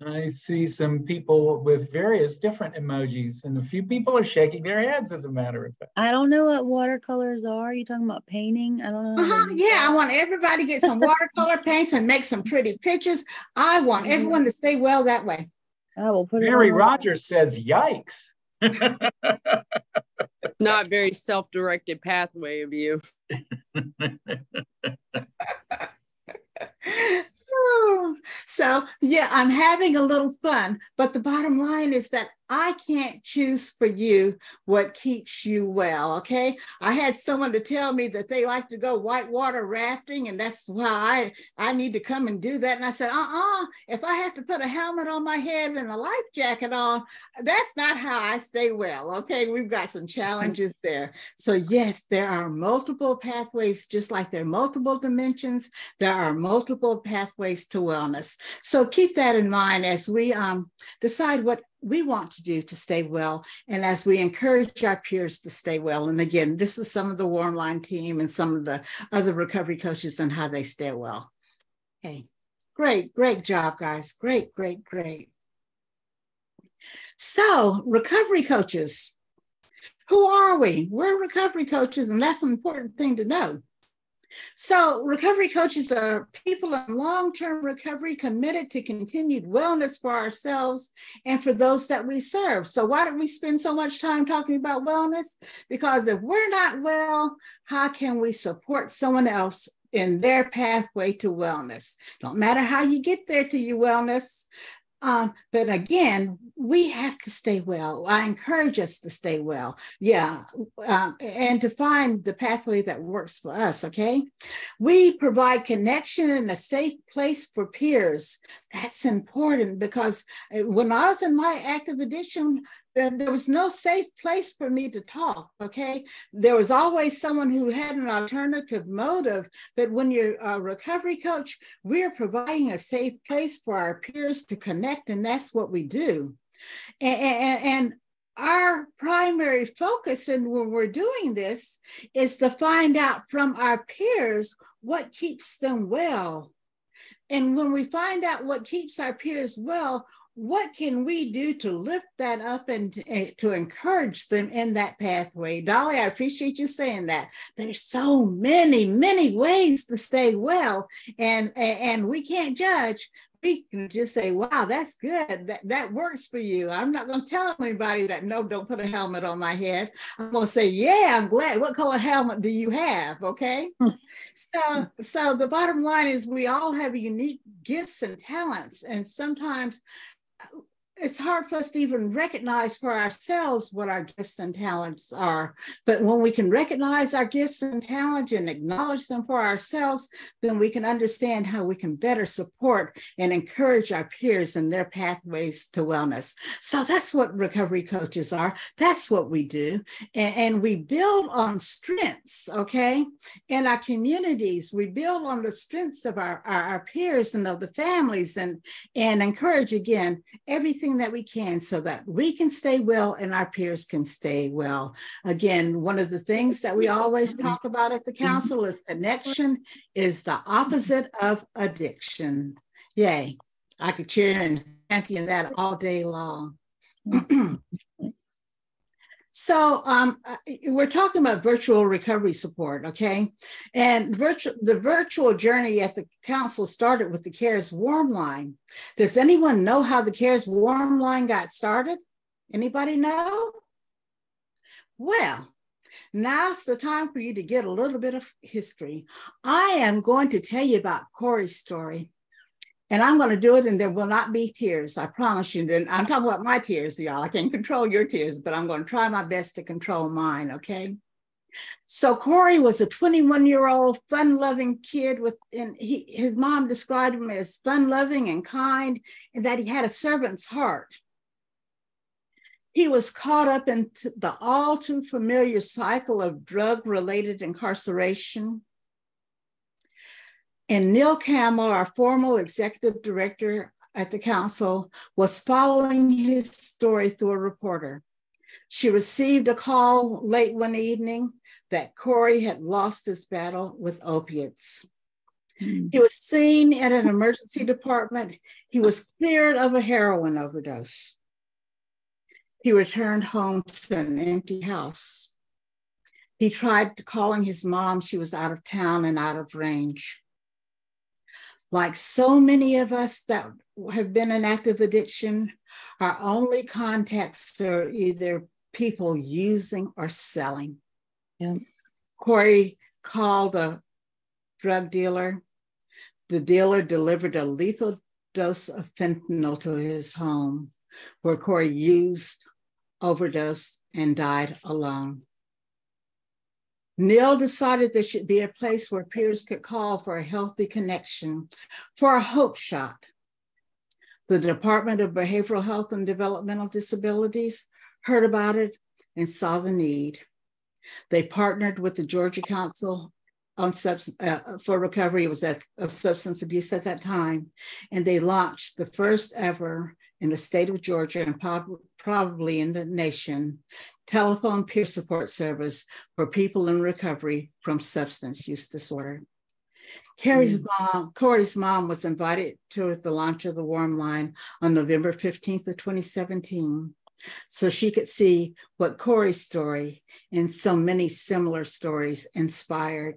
I see some people with various different emojis, and a few people are shaking their heads, as a matter of fact. I don't know what watercolors are. Are you talking about painting? I don't know. Yeah, I want everybody to get some watercolor paints and make some pretty pictures. I want everyone to stay well that way. I will put Mary it on. Rogers says, yikes. Not very self-directed pathway of you. So yeah, I'm having a little fun, but the bottom line is that I can't choose for you what keeps you well, okay? I had someone to tell me that they like to go whitewater rafting, and that's why I need to come and do that. And I said, if I have to put a helmet on my head and a life jacket on, that's not how I stay well, okay? We've got some challenges there. So yes, there are multiple pathways, just like there are multiple dimensions, there are multiple pathways to wellness. So keep that in mind as we decide what we want to do to stay well, and as we encourage our peers to stay well. And again, this is some of the Warm Line team and some of the other recovery coaches and how they stay well. Okay, great job, guys. Great. So recovery coaches, who are we? We're recovery coaches, and that's an important thing to know. So recovery coaches are people in long-term recovery committed to continued wellness for ourselves and for those that we serve. So why do we spend so much time talking about wellness? Because if we're not well, how can we support someone else in their pathway to wellness? Don't matter how you get there to your wellness. But again, we have to stay well. I encourage us to stay well. Yeah. And to find the pathway that works for us. Okay. We provide connection and a safe place for peers. That's important because when I was in my active addiction, there was no safe place for me to talk, okay? There was always someone who had an alternative motive, but when you're a recovery coach, we're providing a safe place for our peers to connect, and that's what we do. And our primary focus, and when we're doing this, is to find out from our peers what keeps them well. And when we find out what keeps our peers well, what can we do to lift that up and to encourage them in that pathway? Dolly, I appreciate you saying that. There's so many ways to stay well, and we can't judge, we can just say, wow, that's good. That works for you. I'm not going to tell anybody that, no, don't put a helmet on my head. I'm going to say, yeah, I'm glad. What color helmet do you have? Okay. So the bottom line is we all have unique gifts and talents. And sometimes it's hard for us to even recognize for ourselves what our gifts and talents are. But when we can recognize our gifts and talents and acknowledge them for ourselves, then we can understand how we can better support and encourage our peers in their pathways to wellness. So that's what recovery coaches are. That's what we do. And we build on strengths, okay? In our communities, we build on the strengths of our peers and of the families and encourage, again, everything that we can so that we can stay well and our peers can stay well. Again, one of the things that we always talk about at the council is connection is the opposite of addiction. Yay. I could cheer and champion that all day long. So we're talking about virtual recovery support, okay? And the virtual journey at the council started with the CARES Warm Line. Does anyone know how the CARES Warm Line got started? Anybody know? Well, now's the time for you to get a little bit of history. I am going to tell you about Corey's story. And I'm going to do it and there will not be tears. I promise you. Then I'm talking about my tears, y'all. I can't control your tears, but I'm going to try my best to control mine, okay? So Corey was a 21-year-old fun-loving kid his mom described him as fun-loving and kind and that he had a servant's heart. He was caught up into the all too familiar cycle of drug-related incarceration. And Neil Campbell, our former executive director at the council, was following his story through a reporter. She received a call late one evening that Corey had lost his battle with opiates. He was seen at an emergency department. He was cleared of a heroin overdose. He returned home to an empty house. He tried calling his mom. She was out of town and out of range. Like so many of us that have been in active addiction, our only contacts are either people using or selling. Yeah. Corey called a drug dealer. The dealer delivered a lethal dose of fentanyl to his home, where Corey used, overdosed, and died alone. Neil decided there should be a place where peers could call for a healthy connection, for a hope shot. The Department of Behavioral Health and Developmental Disabilities heard about it and saw the need. They partnered with the Georgia Council on for Recovery. It was of substance abuse at that time. And they launched the first ever in the state of Georgia and probably in the nation, telephone peer support service for people in recovery from substance use disorder. Corey's mom was invited to the launch of the Warm Line on November 15th of 2017, so she could see what Corey's story and so many similar stories inspired.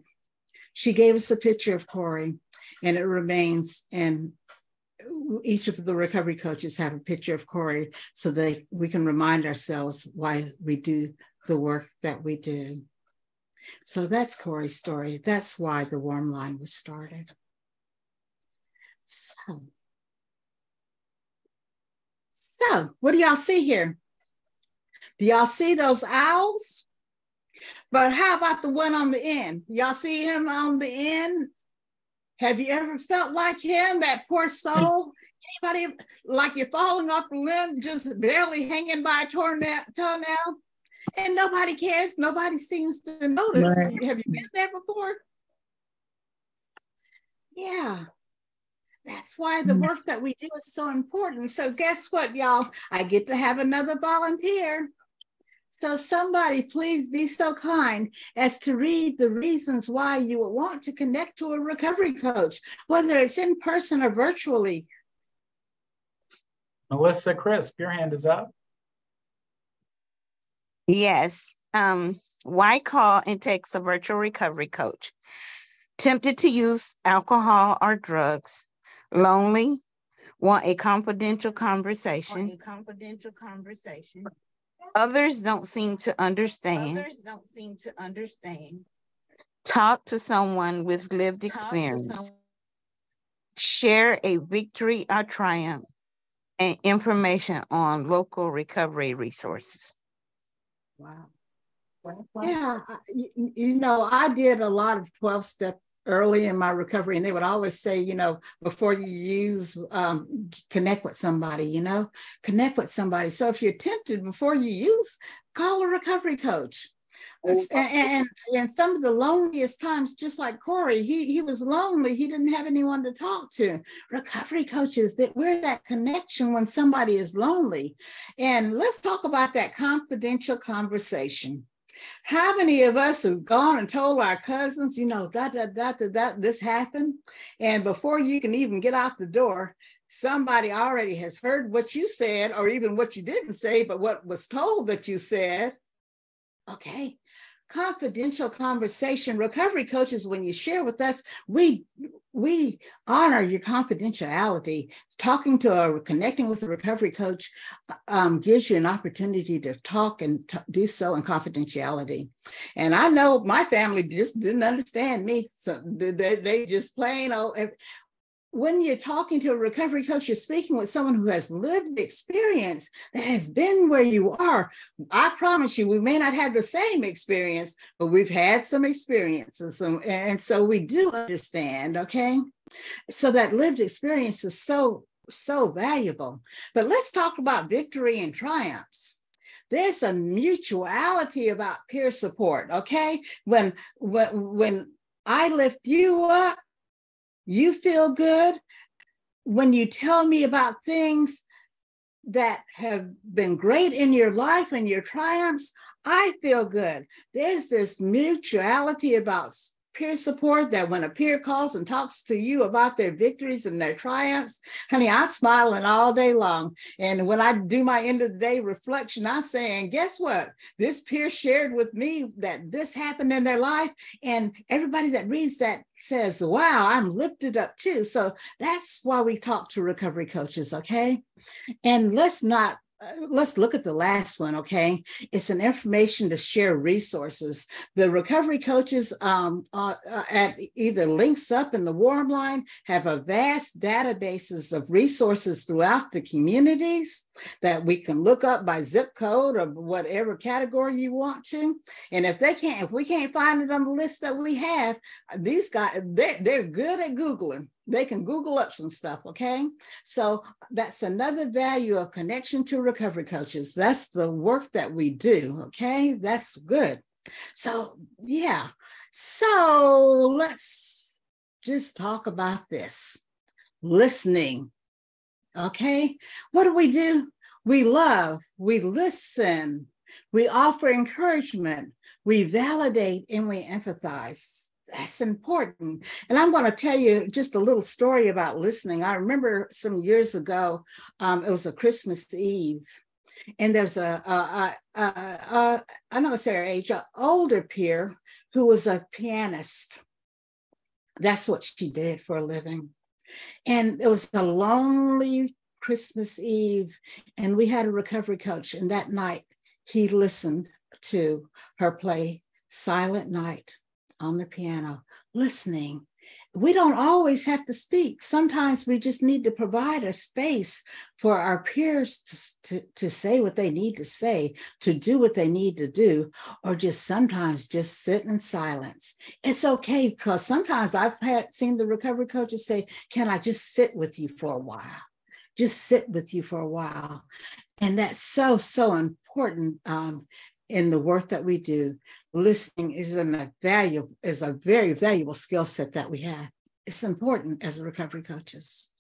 She gave us a picture of Corey, and it remains, and each of the recovery coaches have a picture of Corey so that we can remind ourselves why we do the work that we do. So that's Corey's story. That's why the Warm Line was started. So what do y'all see here? Do y'all see those owls? But how about the one on the end? Y'all see him on the end? Have you ever felt like him, that poor soul? Anybody, like you're falling off the limb, just barely hanging by a toenail? And nobody cares, nobody seems to notice. Right. Have you been there before? Yeah, that's why the work that we do is so important. So guess what, y'all? I get to have another volunteer. So somebody please be so kind as to read the reasons why you would want to connect to a recovery coach, whether it's in person or virtually. Melissa Crisp, your hand is up. Yes. Why call and text a virtual recovery coach? Tempted to use alcohol or drugs, lonely, want a confidential conversation. Others don't seem to understand. Talk to someone with lived experience. Share a victory or triumph and information on local recovery resources. Wow. Yeah, I did a lot of 12-step early in my recovery, and they would always say, before you use, connect with somebody, connect with somebody. So if you're tempted before you use, call a recovery coach. And some of the loneliest times, just like Corey, he was lonely. He didn't have anyone to talk to. Recovery coaches, we're that connection when somebody is lonely. And let's talk about that confidential conversation. How many of us have gone and told our cousins, this happened? And before you can even get out the door, somebody already has heard what you said, or even what you didn't say, but what was told that you said. Okay. Confidential conversation. Recovery coaches, when you share with us, we honor your confidentiality. Connecting with a recovery coach gives you an opportunity to talk and do so in confidentiality. And I know my family just didn't understand me. So they just plain old. When you're talking to a recovery coach, you're speaking with someone who has lived experience, that has been where you are. I promise you, we may not have the same experience, but we've had some experiences. And so we do understand, okay? So that lived experience is so valuable. But let's talk about victory and triumphs. There's a mutuality about peer support, okay? When I lift you up, you feel good. When you tell me about things that have been great in your life and your triumphs, I feel good. There's this mutuality about peer support, that when a peer calls and talks to you about their victories and their triumphs, honey, I'm smiling all day long. And when I do my end of the day reflection, I'm saying, guess what? This peer shared with me that this happened in their life. And everybody that reads that says, wow, I'm lifted up too. So that's why we talk to recovery coaches, okay? And let's look at the last one, okay? It's an information to share resources. The recovery coaches at either links up in the Warm Line have a vast databases of resources throughout the communities that we can look up by zip code or whatever category you want to. And if we can't find it on the list that we have, these guys, they're good at Googling. They can Google up some stuff, okay? So that's another value of connection to recovery coaches. That's the work that we do, okay? That's good. So, yeah. So let's just talk about this. Listening, okay? What do? We love, we listen, we offer encouragement, we validate, and we empathize. That's important. And I'm going to tell you just a little story about listening. I remember some years ago, it was a Christmas Eve, and there's I'm not going to say her age, an older peer who was a pianist. That's what she did for a living. And it was a lonely Christmas Eve, and we had a recovery coach. And that night, he listened to her play Silent Night on the piano, listening. We don't always have to speak. Sometimes we just need to provide a space for our peers to say what they need to say, to do what they need to do, or sometimes just sit in silence. It's okay, because sometimes I've seen the recovery coaches say, can I just sit with you for a while? Just sit with you for a while. And that's so important in the work that we do. Listening is a very valuable skill set that we have. It's important as recovery coaches.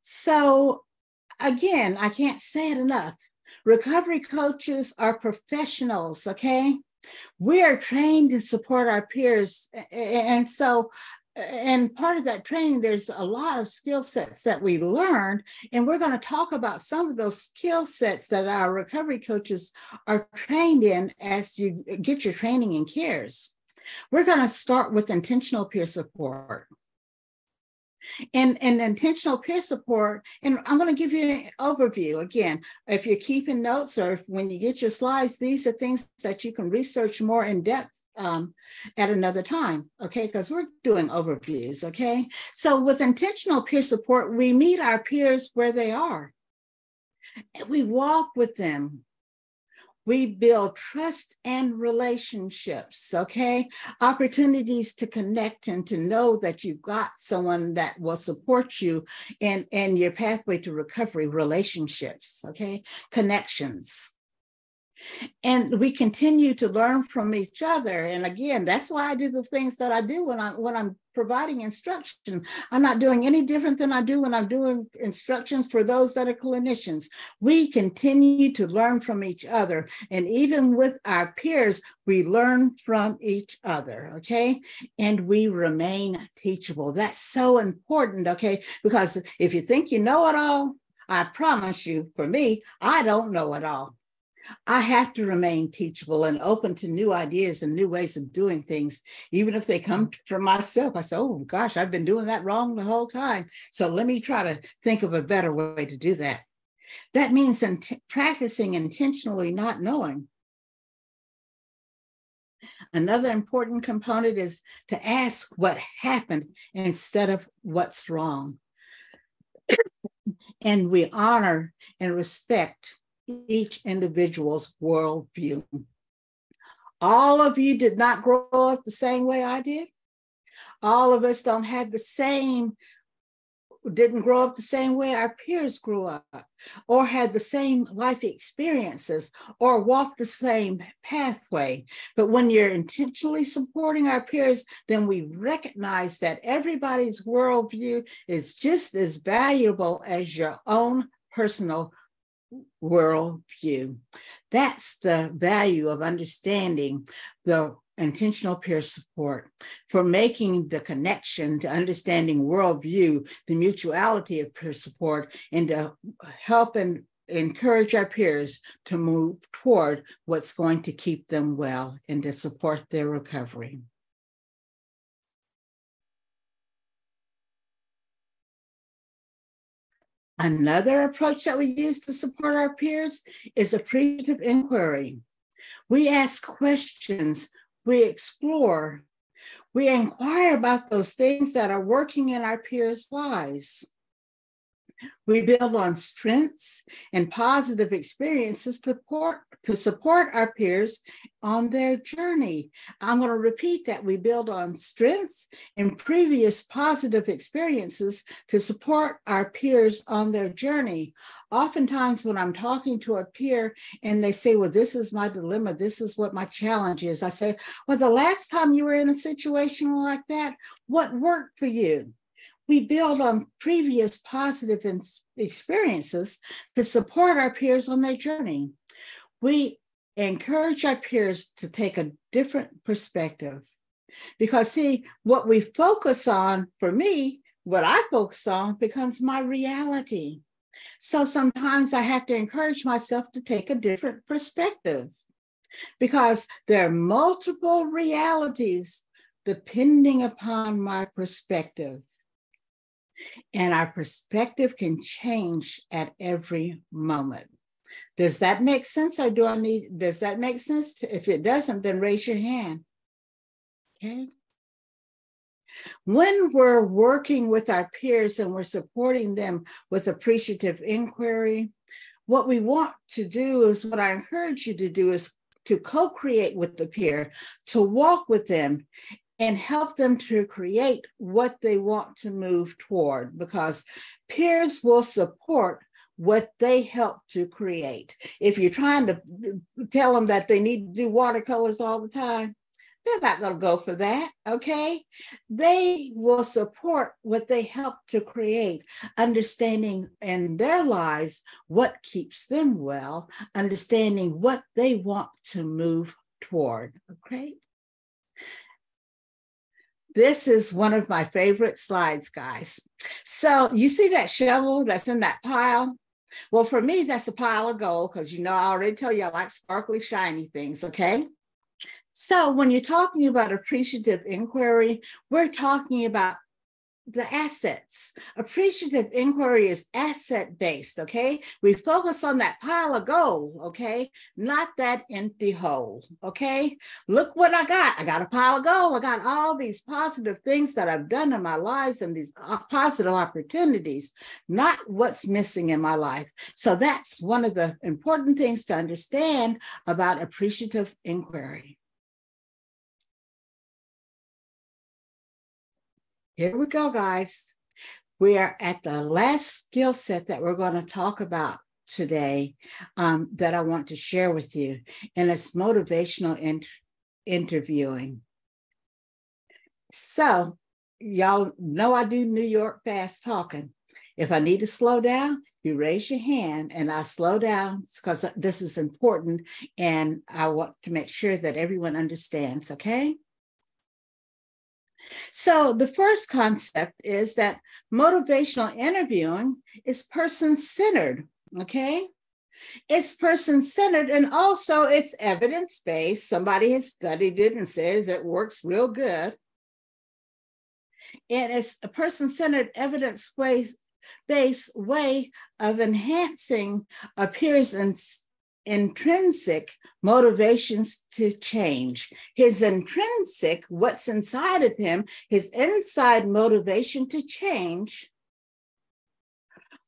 So again, I can't say it enough. Recovery coaches are professionals, okay? We are trained to support our peers. And part of that training, there's a lot of skill sets that we learned, and we're going to talk about some of those skill sets that our recovery coaches are trained in as you get your training in CARES. We're going to start with intentional peer support. And intentional peer support, and I'm going to give you an overview. Again, if you're keeping notes or when you get your slides, these are things that you can research more in depth at another time, okay? Because we're doing overviews, okay? So with intentional peer support, we meet our peers where they are. And we walk with them. We build trust and relationships, okay? Opportunities to connect and to know that you've got someone that will support you in your pathway to recovery, relationships, okay? Connections. And we continue to learn from each other. And again, that's why I do the things that I do when I'm providing instruction. I'm not doing any different than I do when I'm doing instructions for those that are clinicians. We continue to learn from each other. And even with our peers, we learn from each other, okay? And we remain teachable. That's so important, okay? Because if you think you know it all, I promise you, for me, I don't know it all. I have to remain teachable and open to new ideas and new ways of doing things, even if they come from myself. I say, oh gosh, I've been doing that wrong the whole time. So let me try to think of a better way to do that. That means practicing intentionally not knowing. Another important component is to ask what happened instead of what's wrong. And we honor and respect each individual's worldview. All of you did not grow up the same way I did. All of us didn't grow up the same way our peers grew up, or had the same life experiences, or walked the same pathway. But when you're intentionally supporting our peers, then we recognize that everybody's worldview is just as valuable as your own personal worldview. That's the value of understanding the intentional peer support, for making the connection to understanding worldview, the mutuality of peer support, and to help and encourage our peers to move toward what's going to keep them well and to support their recovery. Another approach that we use to support our peers is appreciative inquiry. We ask questions, we explore, we inquire about those things that are working in our peers' lives. We build on strengths and positive experiences to support our peers on their journey. I'm going to repeat that. We build on strengths and previous positive experiences to support our peers on their journey. Oftentimes when I'm talking to a peer and they say, well, this is my dilemma, this is what my challenge is, I say, well, the last time you were in a situation like that, what worked for you? We build on previous positive experiences to support our peers on their journey. We encourage our peers to take a different perspective. Because see, what we focus on, for me, what I focus on becomes my reality. So sometimes I have to encourage myself to take a different perspective, because there are multiple realities depending upon my perspective. And our perspective can change at every moment. Does that make sense? Or does that make sense? If it doesn't, then raise your hand. Okay. When we're working with our peers and we're supporting them with appreciative inquiry, what we want to do is, what I encourage you to do is to co-create with the peer, to walk with them and help them to create what they want to move toward, because peers will support what they help to create. If you're trying to tell them that they need to do watercolors all the time, they're not going to go for that, okay? They will support what they help to create, understanding in their lives what keeps them well, understanding what they want to move toward, okay? This is one of my favorite slides, guys. So you see that shovel that's in that pile? Well, for me, that's a pile of gold, because you know, I already tell you I like sparkly, shiny things, okay? So when you're talking about appreciative inquiry, we're talking about the assets. Appreciative inquiry is asset-based, okay? We focus on that pile of gold, okay? Not that empty hole, okay? Look what I got. I got a pile of gold. I got all these positive things that I've done in my lives and these positive opportunities, not what's missing in my life. So that's one of the important things to understand about appreciative inquiry. Here we go, guys. We are at the last skill set that we're going to talk about today that I want to share with you, and it's motivational interviewing. So, y'all know I do New York fast talking. If I need to slow down, you raise your hand and I slow down because this is important and I want to make sure that everyone understands, okay? So the first concept is that motivational interviewing is person-centered, okay? It's person-centered and also it's evidence-based. Somebody has studied it and says it works real good. And it's a person-centered evidence-based way of enhancing a peer's intrinsic motivations to change. His intrinsic, what's inside of him, his inside motivation to change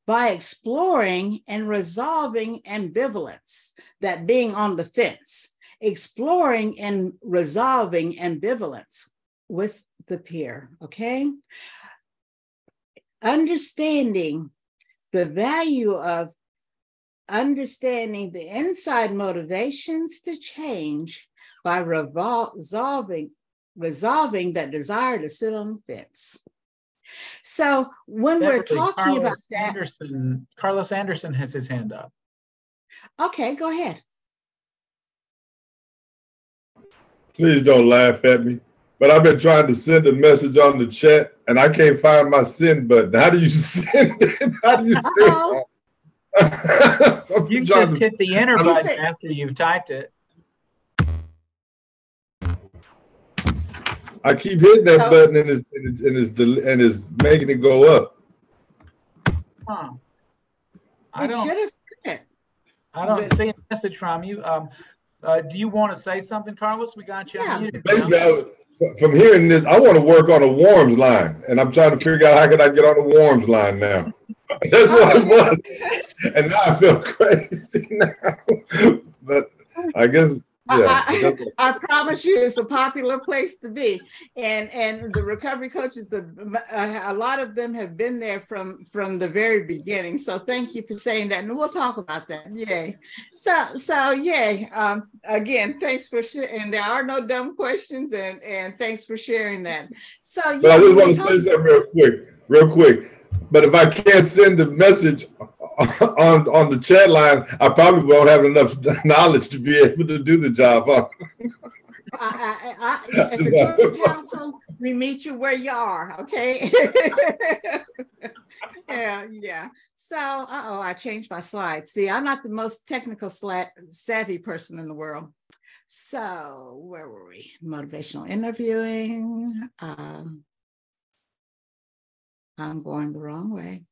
by exploring and resolving ambivalence, that being on the fence, exploring and resolving ambivalence with the peer, okay? Understanding the value of understanding the inside motivations to change by resolving that desire to sit on the fence. So when we're talking about that, Carlos Anderson has his hand up. Okay, go ahead. Please don't laugh at me, but I've been trying to send a message on the chat and I can't find my send button. How do you send it? How do you send it? You just hit the enter button after you've typed it. I keep hitting that button and it's making it go up. Huh. I don't see a message from you. Do you want to say something, Carlos? We got you. Yeah. Basically, from hearing this, I want to work on a warms line, and I'm trying to figure out how can I get on the warms line now. That's what it was, and now I feel crazy now. But I guess, yeah. I promise you, it's a popular place to be, and the recovery coaches, a lot of them have been there from the very beginning. So thank you for saying that, and we'll talk about that. Yay! So yay! Again, thanks for sharing. And there are no dumb questions, and thanks for sharing that. So yeah, but I just want to say something real quick. But if I can't send the message on the chat line, I probably won't have enough knowledge to be able to do the job. At the Georgia Council, we meet you where you are, okay? Yeah. So, I changed my slide. See, I'm not the most technical savvy person in the world. So, where were we? Motivational interviewing. I'm going the wrong way.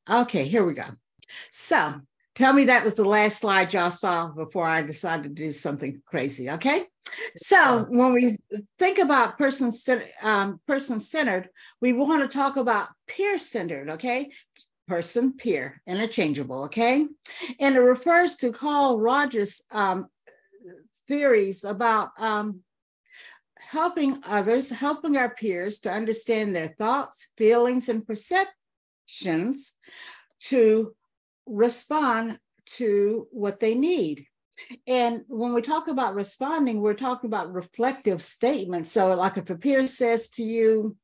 Okay, here we go. So tell me that was the last slide y'all saw before I decided to do something crazy, okay? So when we think about person-centered, we want to talk about peer-centered, okay? Person, peer, interchangeable, okay? And it refers to Carl Rogers' theories about helping others, helping our peers to understand their thoughts, feelings, and perceptions to respond to what they need. And when we talk about responding, we're talking about reflective statements. So like if a peer says to you,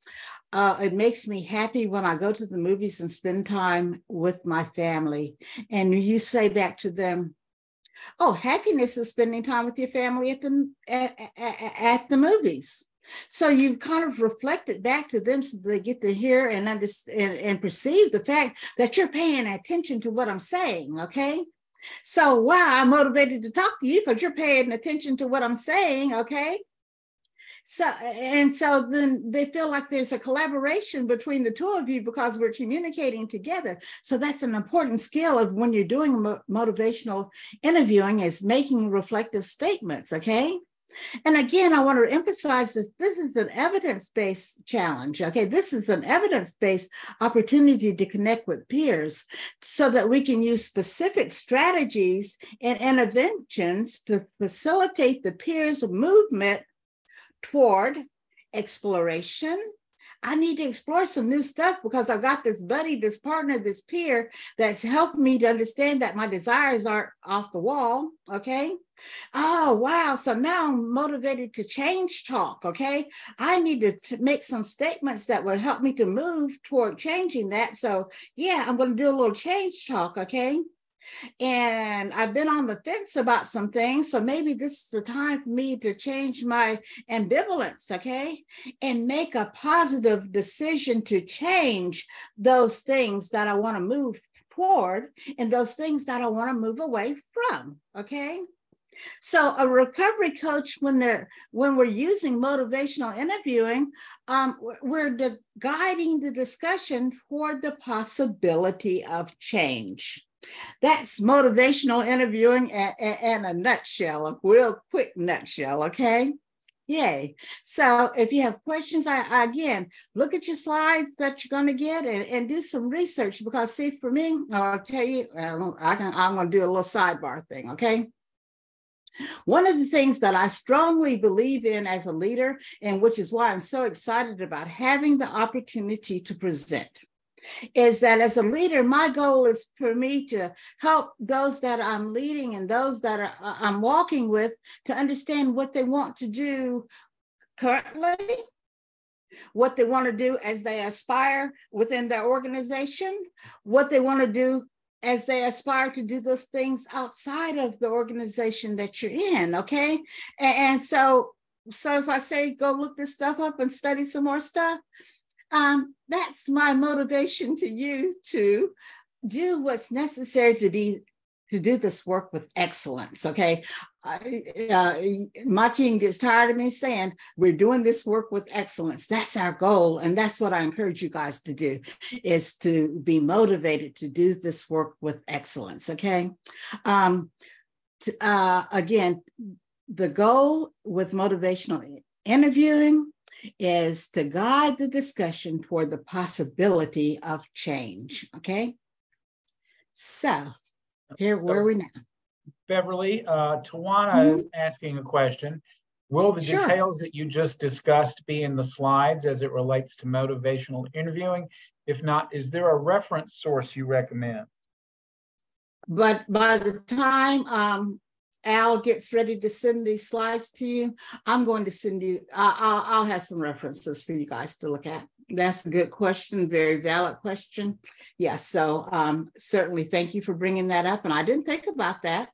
it makes me happy when I go to the movies and spend time with my family. And you say back to them, oh, happiness is spending time with your family at the movies. So you kind of reflect it back to them so they get to hear and understand and perceive the fact that you're paying attention to what I'm saying, okay? So wow, I'm motivated to talk to you because you're paying attention to what I'm saying, okay? So then they feel like there's a collaboration between the two of you because we're communicating together. So that's an important skill of when you're doing motivational interviewing, is making reflective statements, okay? And again, I want to emphasize that this is an evidence-based challenge, okay? This is an evidence-based opportunity to connect with peers so that we can use specific strategies and interventions to facilitate the peers' movement toward exploration. I need to explore some new stuff because I've got this buddy, this partner, this peer that's helped me to understand that my desires aren't off the wall, okay? Oh, wow. So now I'm motivated to change talk, okay? I need to make some statements that will help me to move toward changing that. So yeah, I'm going to do a little change talk, okay? And I've been on the fence about some things. So maybe this is the time for me to change my ambivalence, okay? And make a positive decision to change those things that I want to move toward and those things that I want to move away from, okay? So a recovery coach, when we're using motivational interviewing, we're guiding the discussion toward the possibility of change. That's motivational interviewing in a nutshell, a real quick nutshell, okay? Yay. So if you have questions, again, look at your slides that you're going to get and do some research, because see, for me, I'll tell you, I'm going to do a little sidebar thing, okay? One of the things that I strongly believe in as a leader, and which is why I'm so excited about having the opportunity to present, is that as a leader, my goal is for me to help those that I'm leading and those that I'm walking with to understand what they want to do currently, what they want to do as they aspire within their organization, what they want to do as they aspire to do those things outside of the organization that you're in, okay? And so if I say, go look this stuff up and study some more stuff, that's my motivation to you to do what's necessary to do this work with excellence, okay? My team gets tired of me saying, we're doing this work with excellence. That's our goal. And that's what I encourage you guys to do, is to be motivated to do this work with excellence, okay? Again, the goal with motivational interviewing is to guide the discussion toward the possibility of change, okay? So, where are we now? Beverly, Tawana is asking a question. Will the Sure. details that you just discussed be in the slides as it relates to motivational interviewing? If not, is there a reference source you recommend? But by the time Al gets ready to send these slides to you, I'm going to send you, I'll have some references for you guys to look at. That's a good question, very valid question. Yes, so certainly thank you for bringing that up. And I didn't think about that.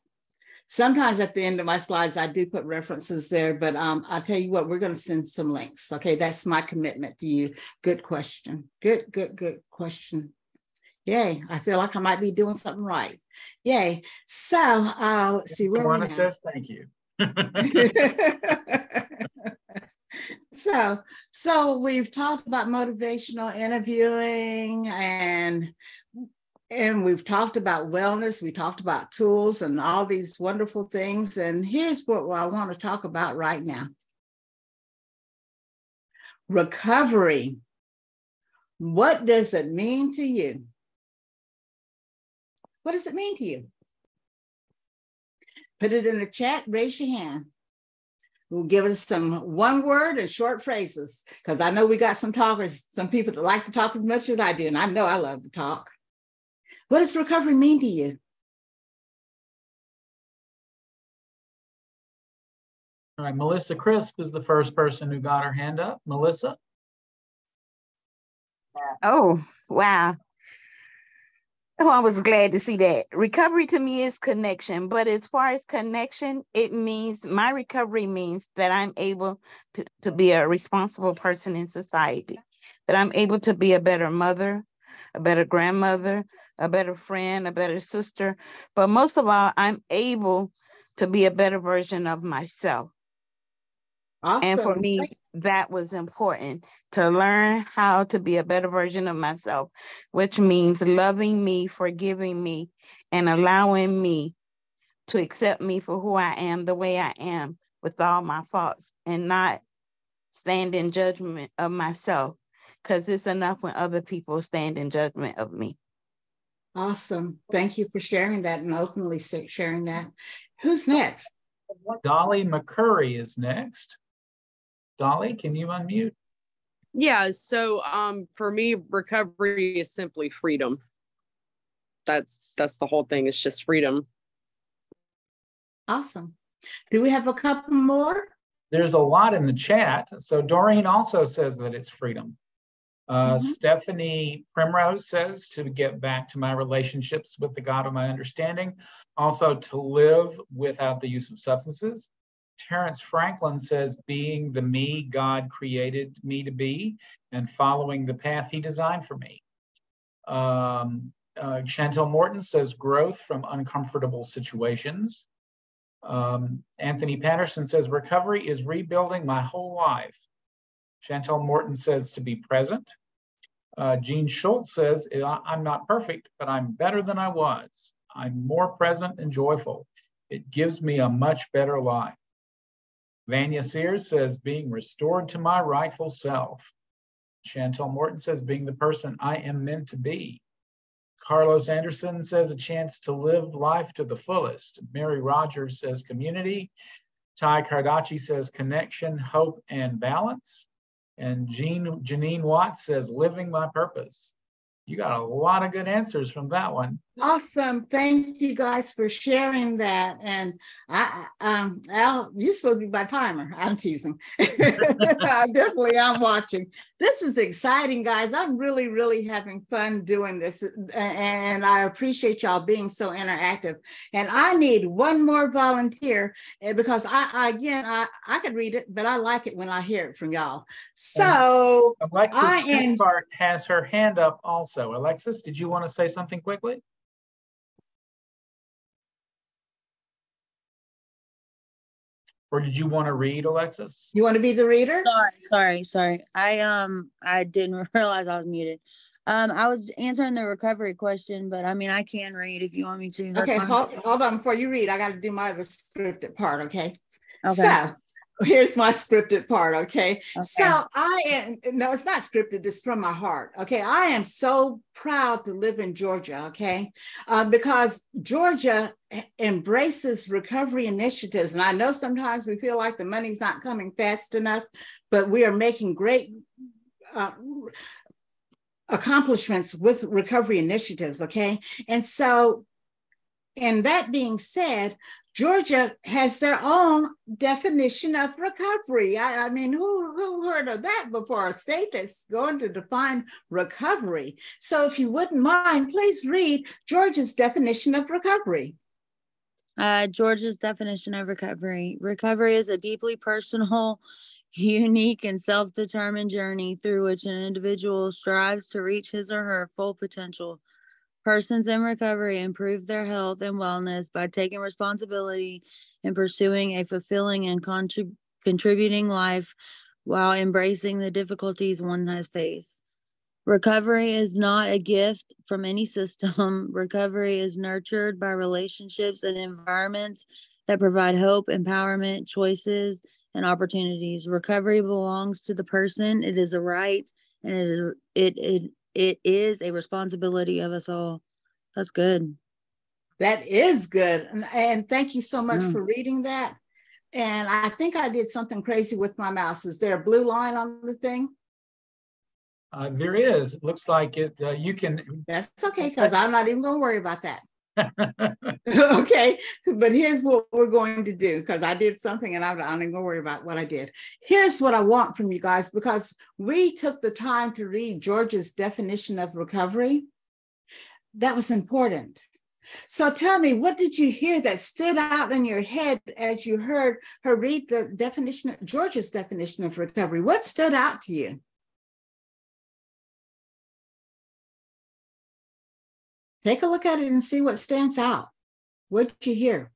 Sometimes at the end of my slides, I do put references there, but I'll tell you what, we're going to send some links. Okay, that's my commitment to you. Good question. Good question. Yay, I feel like I might be doing something right. Yay. So let's see where Tawana we says thank you. So we've talked about motivational interviewing and we've talked about wellness. We talked about tools and all these wonderful things. And here's what I want to talk about right now. Recovery. What does it mean to you? What does it mean to you? Put it in the chat, raise your hand. We'll give us some one word and short phrases, because I know we got some talkers, some people that like to talk as much as I do, and I know I love to talk. What does recovery mean to you? All right, Melissa Crisp is the first person who got her hand up. Melissa? Oh, wow. Oh, I was glad to see that. Recovery to me is connection, but as far as connection, it means my recovery means that I'm able to be a responsible person in society, that I'm able to be a better mother, a better grandmother, a better friend, a better sister, but most of all, I'm able to be a better version of myself. Awesome. And for me, that was important, to learn how to be a better version of myself, which means loving me, forgiving me, and allowing me to accept me for who I am, the way I am, with all my faults, and not stand in judgment of myself, because it's enough when other people stand in judgment of me. Awesome. Thank you for sharing that and openly sharing that. Who's next? Dolly McCurry is next. Dolly, can you unmute? Yeah, so for me, recovery is simply freedom. That's the whole thing. It's just freedom. Awesome. Do we have a couple more? There's a lot in the chat. So Doreen also says that it's freedom. Stephanie Primrose says to get back to my relationships with the God of my understanding. Also to live without the use of substances. Terrence Franklin says being the me God created me to be and following the path he designed for me. Chantel Morton says growth from uncomfortable situations. Anthony Patterson says recovery is rebuilding my whole life. Chantel Morton says to be present. Jean Schultz says, I'm not perfect, but I'm better than I was. I'm more present and joyful. It gives me a much better life. Vanya Sears says, being restored to my rightful self. Chantel Morton says, being the person I am meant to be. Carlos Anderson says, a chance to live life to the fullest. Mary Rogers says, community. Ty Cardaci says, connection, hope, and balance. And Janine Watts says, living my purpose. You got a lot of good answers from that one. Awesome. Thank you guys for sharing that. And Al, you're supposed to be my timer. I'm teasing. I'm watching. This is exciting, guys. I'm really, really having fun doing this. And I appreciate y'all being so interactive. And I need one more volunteer because I could read it, but I like it when I hear it from y'all. So Alexis Stuttgart has her hand up also. Alexis, did you want to say something quickly? Or did you want to read, Alexis? You want to be the reader? Sorry. I didn't realize I was muted. I was answering the recovery question, but I mean, I can read if you want me to. Okay, hold on. Before you read, I got to do my other scripted part, okay? Okay. So here's my scripted part, okay? So no, it's not scripted, it's from my heart, okay? I am so proud to live in Georgia, okay? Because Georgia embraces recovery initiatives. And I know sometimes we feel like the money's not coming fast enough, but we are making great accomplishments with recovery initiatives, okay? And so, and that being said, Georgia has their own definition of recovery. I mean, who heard of that before? A state that's going to define recovery. So if you wouldn't mind, please read Georgia's definition of recovery. Georgia's definition of recovery. Recovery is a deeply personal, unique, and self-determined journey through which an individual strives to reach his or her full potential. Persons in recovery improve their health and wellness by taking responsibility and pursuing a fulfilling and contributing life while embracing the difficulties one has faced. Recovery is not a gift from any system. Recovery is nurtured by relationships and environments that provide hope, empowerment, choices, and opportunities. Recovery belongs to the person. It is a right, and it is a responsibility of us all. That's good. That is good. And thank you so much for reading that. And I think I did something crazy with my mouse. Is there a blue line on the thing? There is. It looks like it. You can. That's okay, because I'm not even going to worry about that. Okay, but here's what we're going to do, because I did something and I'm not even going to worry about what I did. Here's what I want from you guys, because we took the time to read Georgia's definition of recovery. That was important. So tell me, what did you hear that stood out in your head as you heard her read the definition, Georgia's definition of recovery? What stood out to you? Take a look at it and see what stands out. What did you hear?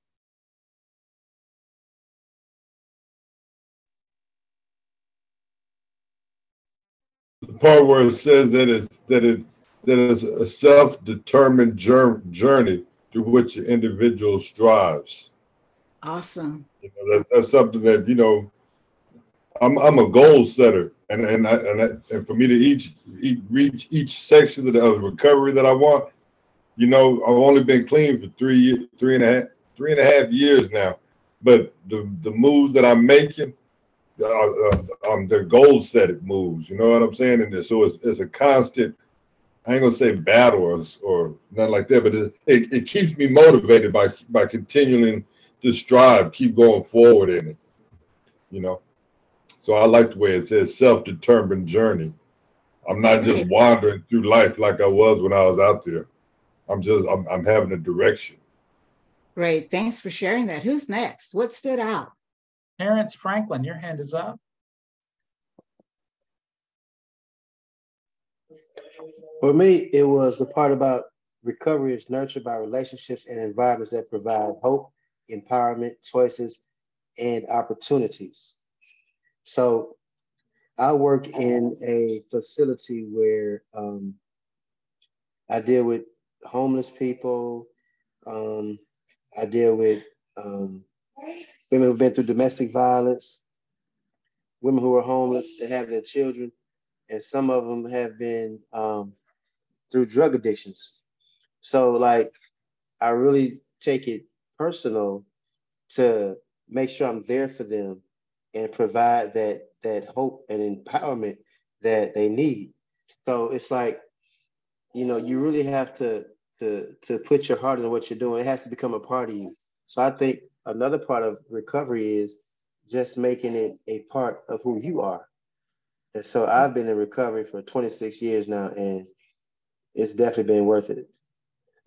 part where it says that it's a self-determined journey through which the individual strives. Awesome. You know, that's something that, you know, I'm a goal setter, and for me to reach each section of recovery that I want, you know, I've only been clean for three and a half years now, but the moves that I'm making, they're goal setting moves. You know what I'm saying? And so it's a constant. I ain't gonna say battle or nothing like that, but it keeps me motivated by continuing to strive, keep going forward in it. You know. So I like the way it says self-determined journey. I'm not just wandering through life like I was when I was out there. I'm having a direction. Great. Thanks for sharing that. Who's next? What stood out? Terrence Franklin, your hand is up. For me, it was the part about recovery is nurtured by relationships and environments that provide hope, empowerment, choices, and opportunities. So I work in a facility where I deal with homeless people. I deal with women who've been through domestic violence, women who are homeless that have their children, and some of them have been through drug addictions. So like, I really take it personal to make sure I'm there for them and provide that hope and empowerment that they need. So it's like, you know, you really have to put your heart into what you're doing. It has to become a part of you. So I think another part of recovery is just making it a part of who you are. And so I've been in recovery for 26 years now, and it's definitely been worth it.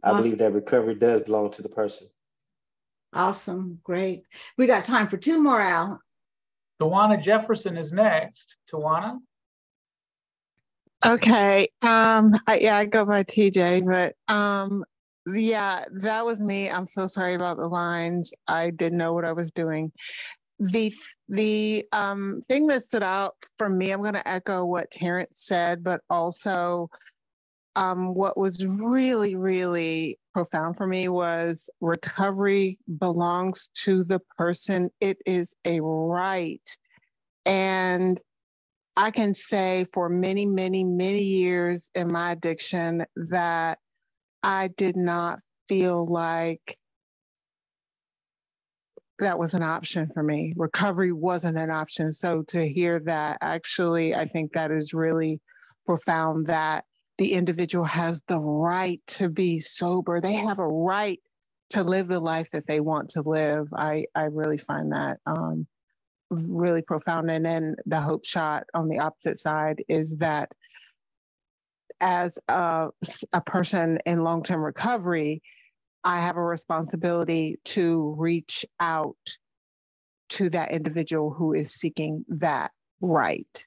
I believe that recovery does belong to the person. Awesome. Great. We got time for two more, Al. Tawana Jefferson is next. Tawana? Okay. I go by TJ, but yeah, that was me. I'm so sorry about the lines. I didn't know what I was doing. The thing that stood out for me, I'm going to echo what Terrence said, but also what was really, really profound for me was recovery belongs to the person. It is a right. And I can say for many, many, many years in my addiction that I did not feel like that was an option for me. Recovery wasn't an option. So to hear that, actually, I think that is really profound, that the individual has the right to be sober. They have a right to live the life that they want to live. I really find that really profound. And then the hope shot on the opposite side is that as a person in long-term recovery, I have a responsibility to reach out to that individual who is seeking that right.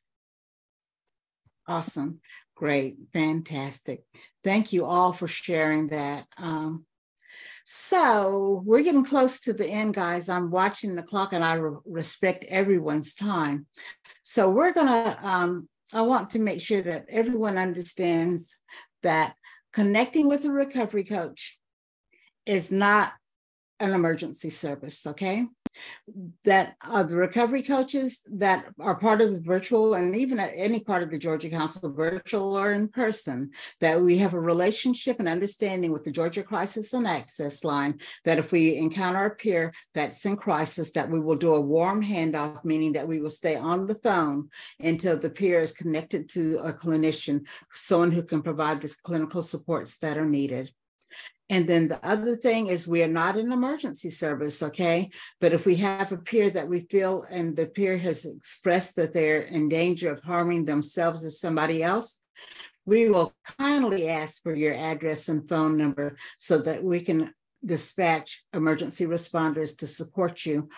Awesome. Great. Fantastic. Thank you all for sharing that. So we're getting close to the end, guys. I'm watching the clock and I respect everyone's time. So we're gonna, I want to make sure that everyone understands that connecting with a recovery coach is not an emergency service, okay? That the recovery coaches that are part of the virtual and even at any part of the Georgia Council, virtual or in person, that we have a relationship and understanding with the Georgia Crisis and Access Line, that if we encounter a peer that's in crisis, that we will do a warm handoff, meaning that we will stay on the phone until the peer is connected to a clinician, someone who can provide the clinical supports that are needed. And then the other thing is we are not an emergency service, okay? But if we have a peer that we feel and the peer has expressed that they're in danger of harming themselves or somebody else, we will kindly ask for your address and phone number so that we can dispatch emergency responders to support you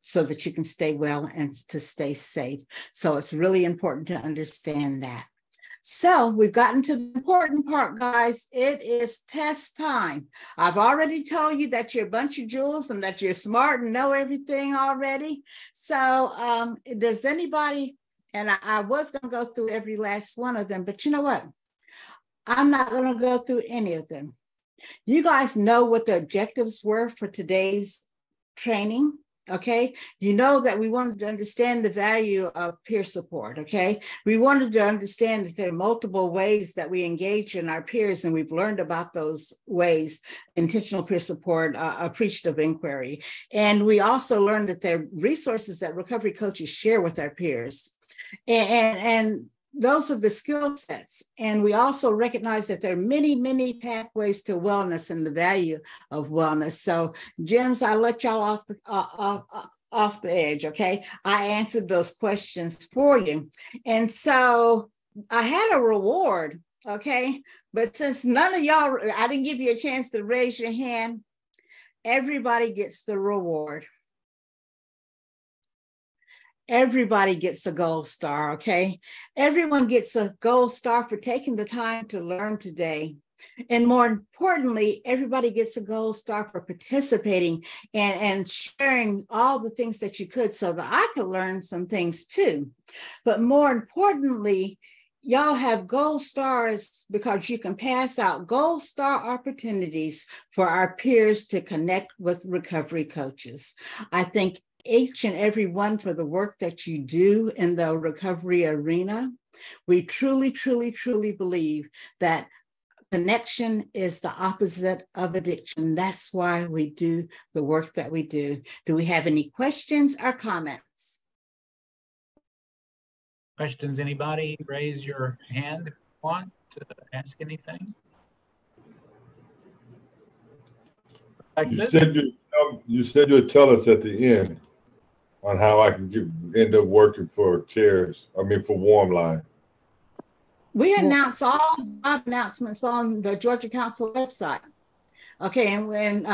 so that you can stay well and to stay safe. So it's really important to understand that. So we've gotten to the important part, guys. It is test time. I've already told you that you're a bunch of jewels and that you're smart and know everything already. So does anybody And I was going to go through every last one of them, but you know what? I'm not going to go through any of them. You guys know what the objectives were for today's training, okay? You know that we wanted to understand the value of peer support, okay? We wanted to understand that there are multiple ways that we engage in our peers, and we've learned about those ways: intentional peer support, appreciative inquiry. And we also learned that there are resources that recovery coaches share with our peers. And those are the skill sets. And we also recognize that there are many, many pathways to wellness and the value of wellness. So, James, I let y'all off the edge, okay? I answered those questions for you. And so I had a reward, okay? But since none of y'all, I didn't give you a chance to raise your hand, everybody gets the reward. Everybody gets a gold star, okay? Everyone gets a gold star for taking the time to learn today. And more importantly, everybody gets a gold star for participating and sharing all the things that you could, so that I could learn some things too. But more importantly, y'all have gold stars because you can pass out gold star opportunities for our peers to connect with recovery coaches. I thank each and every one for the work that you do in the recovery arena. We truly, truly, truly believe that connection is the opposite of addiction. That's why we do the work that we do. Do we have any questions or comments? Questions, anybody? Raise your hand if you want to ask anything. You said you'd tell us at the end on how I can end up working for Warm Line. We announce all announcements on the Georgia Council website. Okay, and when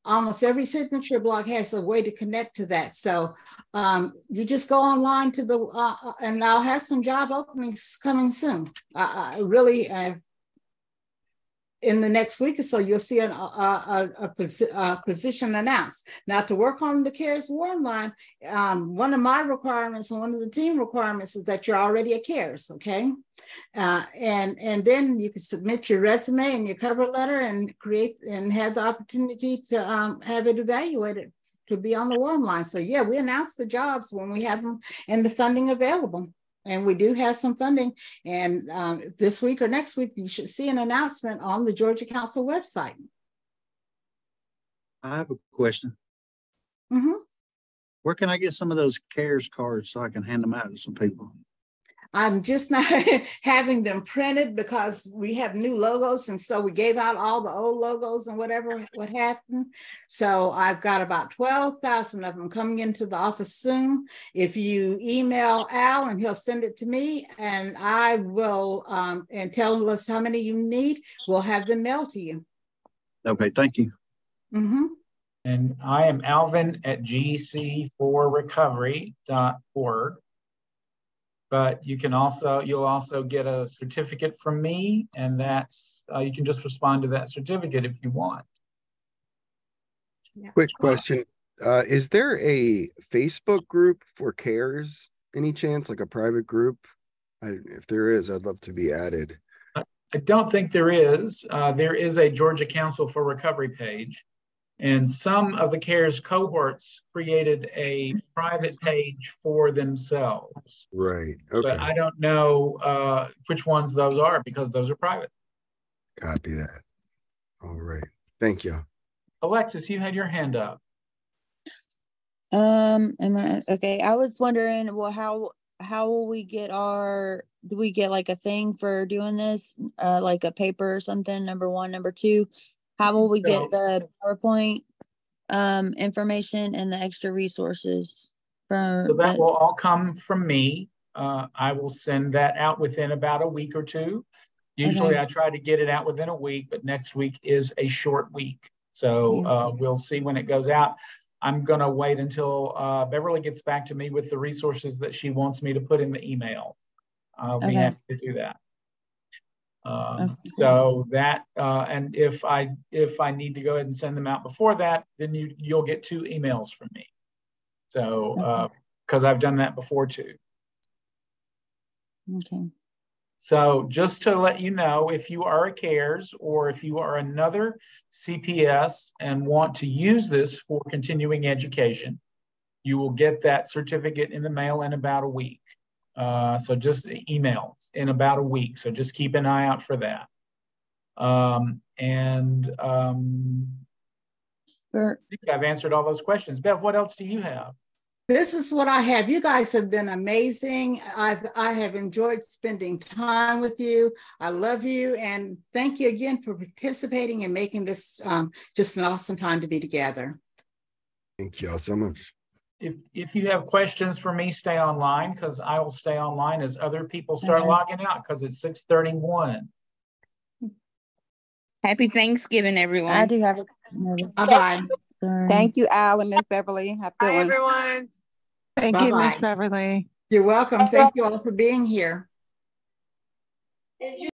almost every signature block has a way to connect to that. So you just go online to the, and I'll have some job openings coming soon. Really, in the next week or so, you'll see a position announced. Now, to work on the CARES Warm Line, one of my requirements and one of the team requirements is that you're already a CARES, okay? And then you can submit your resume and your cover letter and create and have the opportunity to have it evaluated to be on the Warm Line. So yeah, we announce the jobs when we have them and the funding available. And we do have some funding. And this week or next week, you should see an announcement on the Georgia Council website. I have a question. Mm-hmm. Where can I get some of those CARES cards so I can hand them out to some people? I'm just not having them printed because we have new logos. And so we gave out all the old logos and what happened. So I've got about 12,000 of them coming into the office soon. If you email Al and he'll send it to me, and I will, and tell us how many you need, we'll have them mailed to you. Okay, thank you. Mm-hmm. And I am Alvin at gc4recovery.org. But you'll also get a certificate from me, and that's you can just respond to that certificate if you want. Quick question: is there a Facebook group for CARES? Any chance, like a private group? If there is, I'd love to be added. I don't think there is. There is a Georgia Council for Recovery page. And some of the CARES cohorts created a private page for themselves. Right. Okay. But I don't know which ones those are because those are private. Copy that. All right. Thank you. Alexis, you had your hand up. Okay. I was wondering, well, how will we get do we get like a thing for doing this? Like a paper or something, number one, number two? How will we get the PowerPoint information and the extra resources? So that will all come from me. I will send that out within about a week or two. Usually I try to get it out within a week, but next week is a short week. So we'll see when it goes out. I'm going to wait until Beverly gets back to me with the resources that she wants me to put in the email. I'll be happy to do that. So that, and if I need to go ahead and send them out before that, then you'll get 2 emails from me. So, because I've done that before too. Okay. So just to let you know, if you are a CARES or if you are another CPS and want to use this for continuing education, you will get that certificate in the mail in about a week. So just email in about a week. So just keep an eye out for that. I think I've answered all those questions. Bev, what else do you have? This is what I have. You guys have been amazing. I have enjoyed spending time with you. I love you. And thank you again for participating and making this just an awesome time to be together. Thank you all so much. If you have questions for me, stay online, because I will stay online as other people start logging out, because it's 6:31. Happy Thanksgiving, everyone. I do have it. Bye-bye. Thank you, Al and Miss Beverly. Have a good Bye, one. everyone. Thank you, Miss Beverly. You're welcome. Thank you all for being here.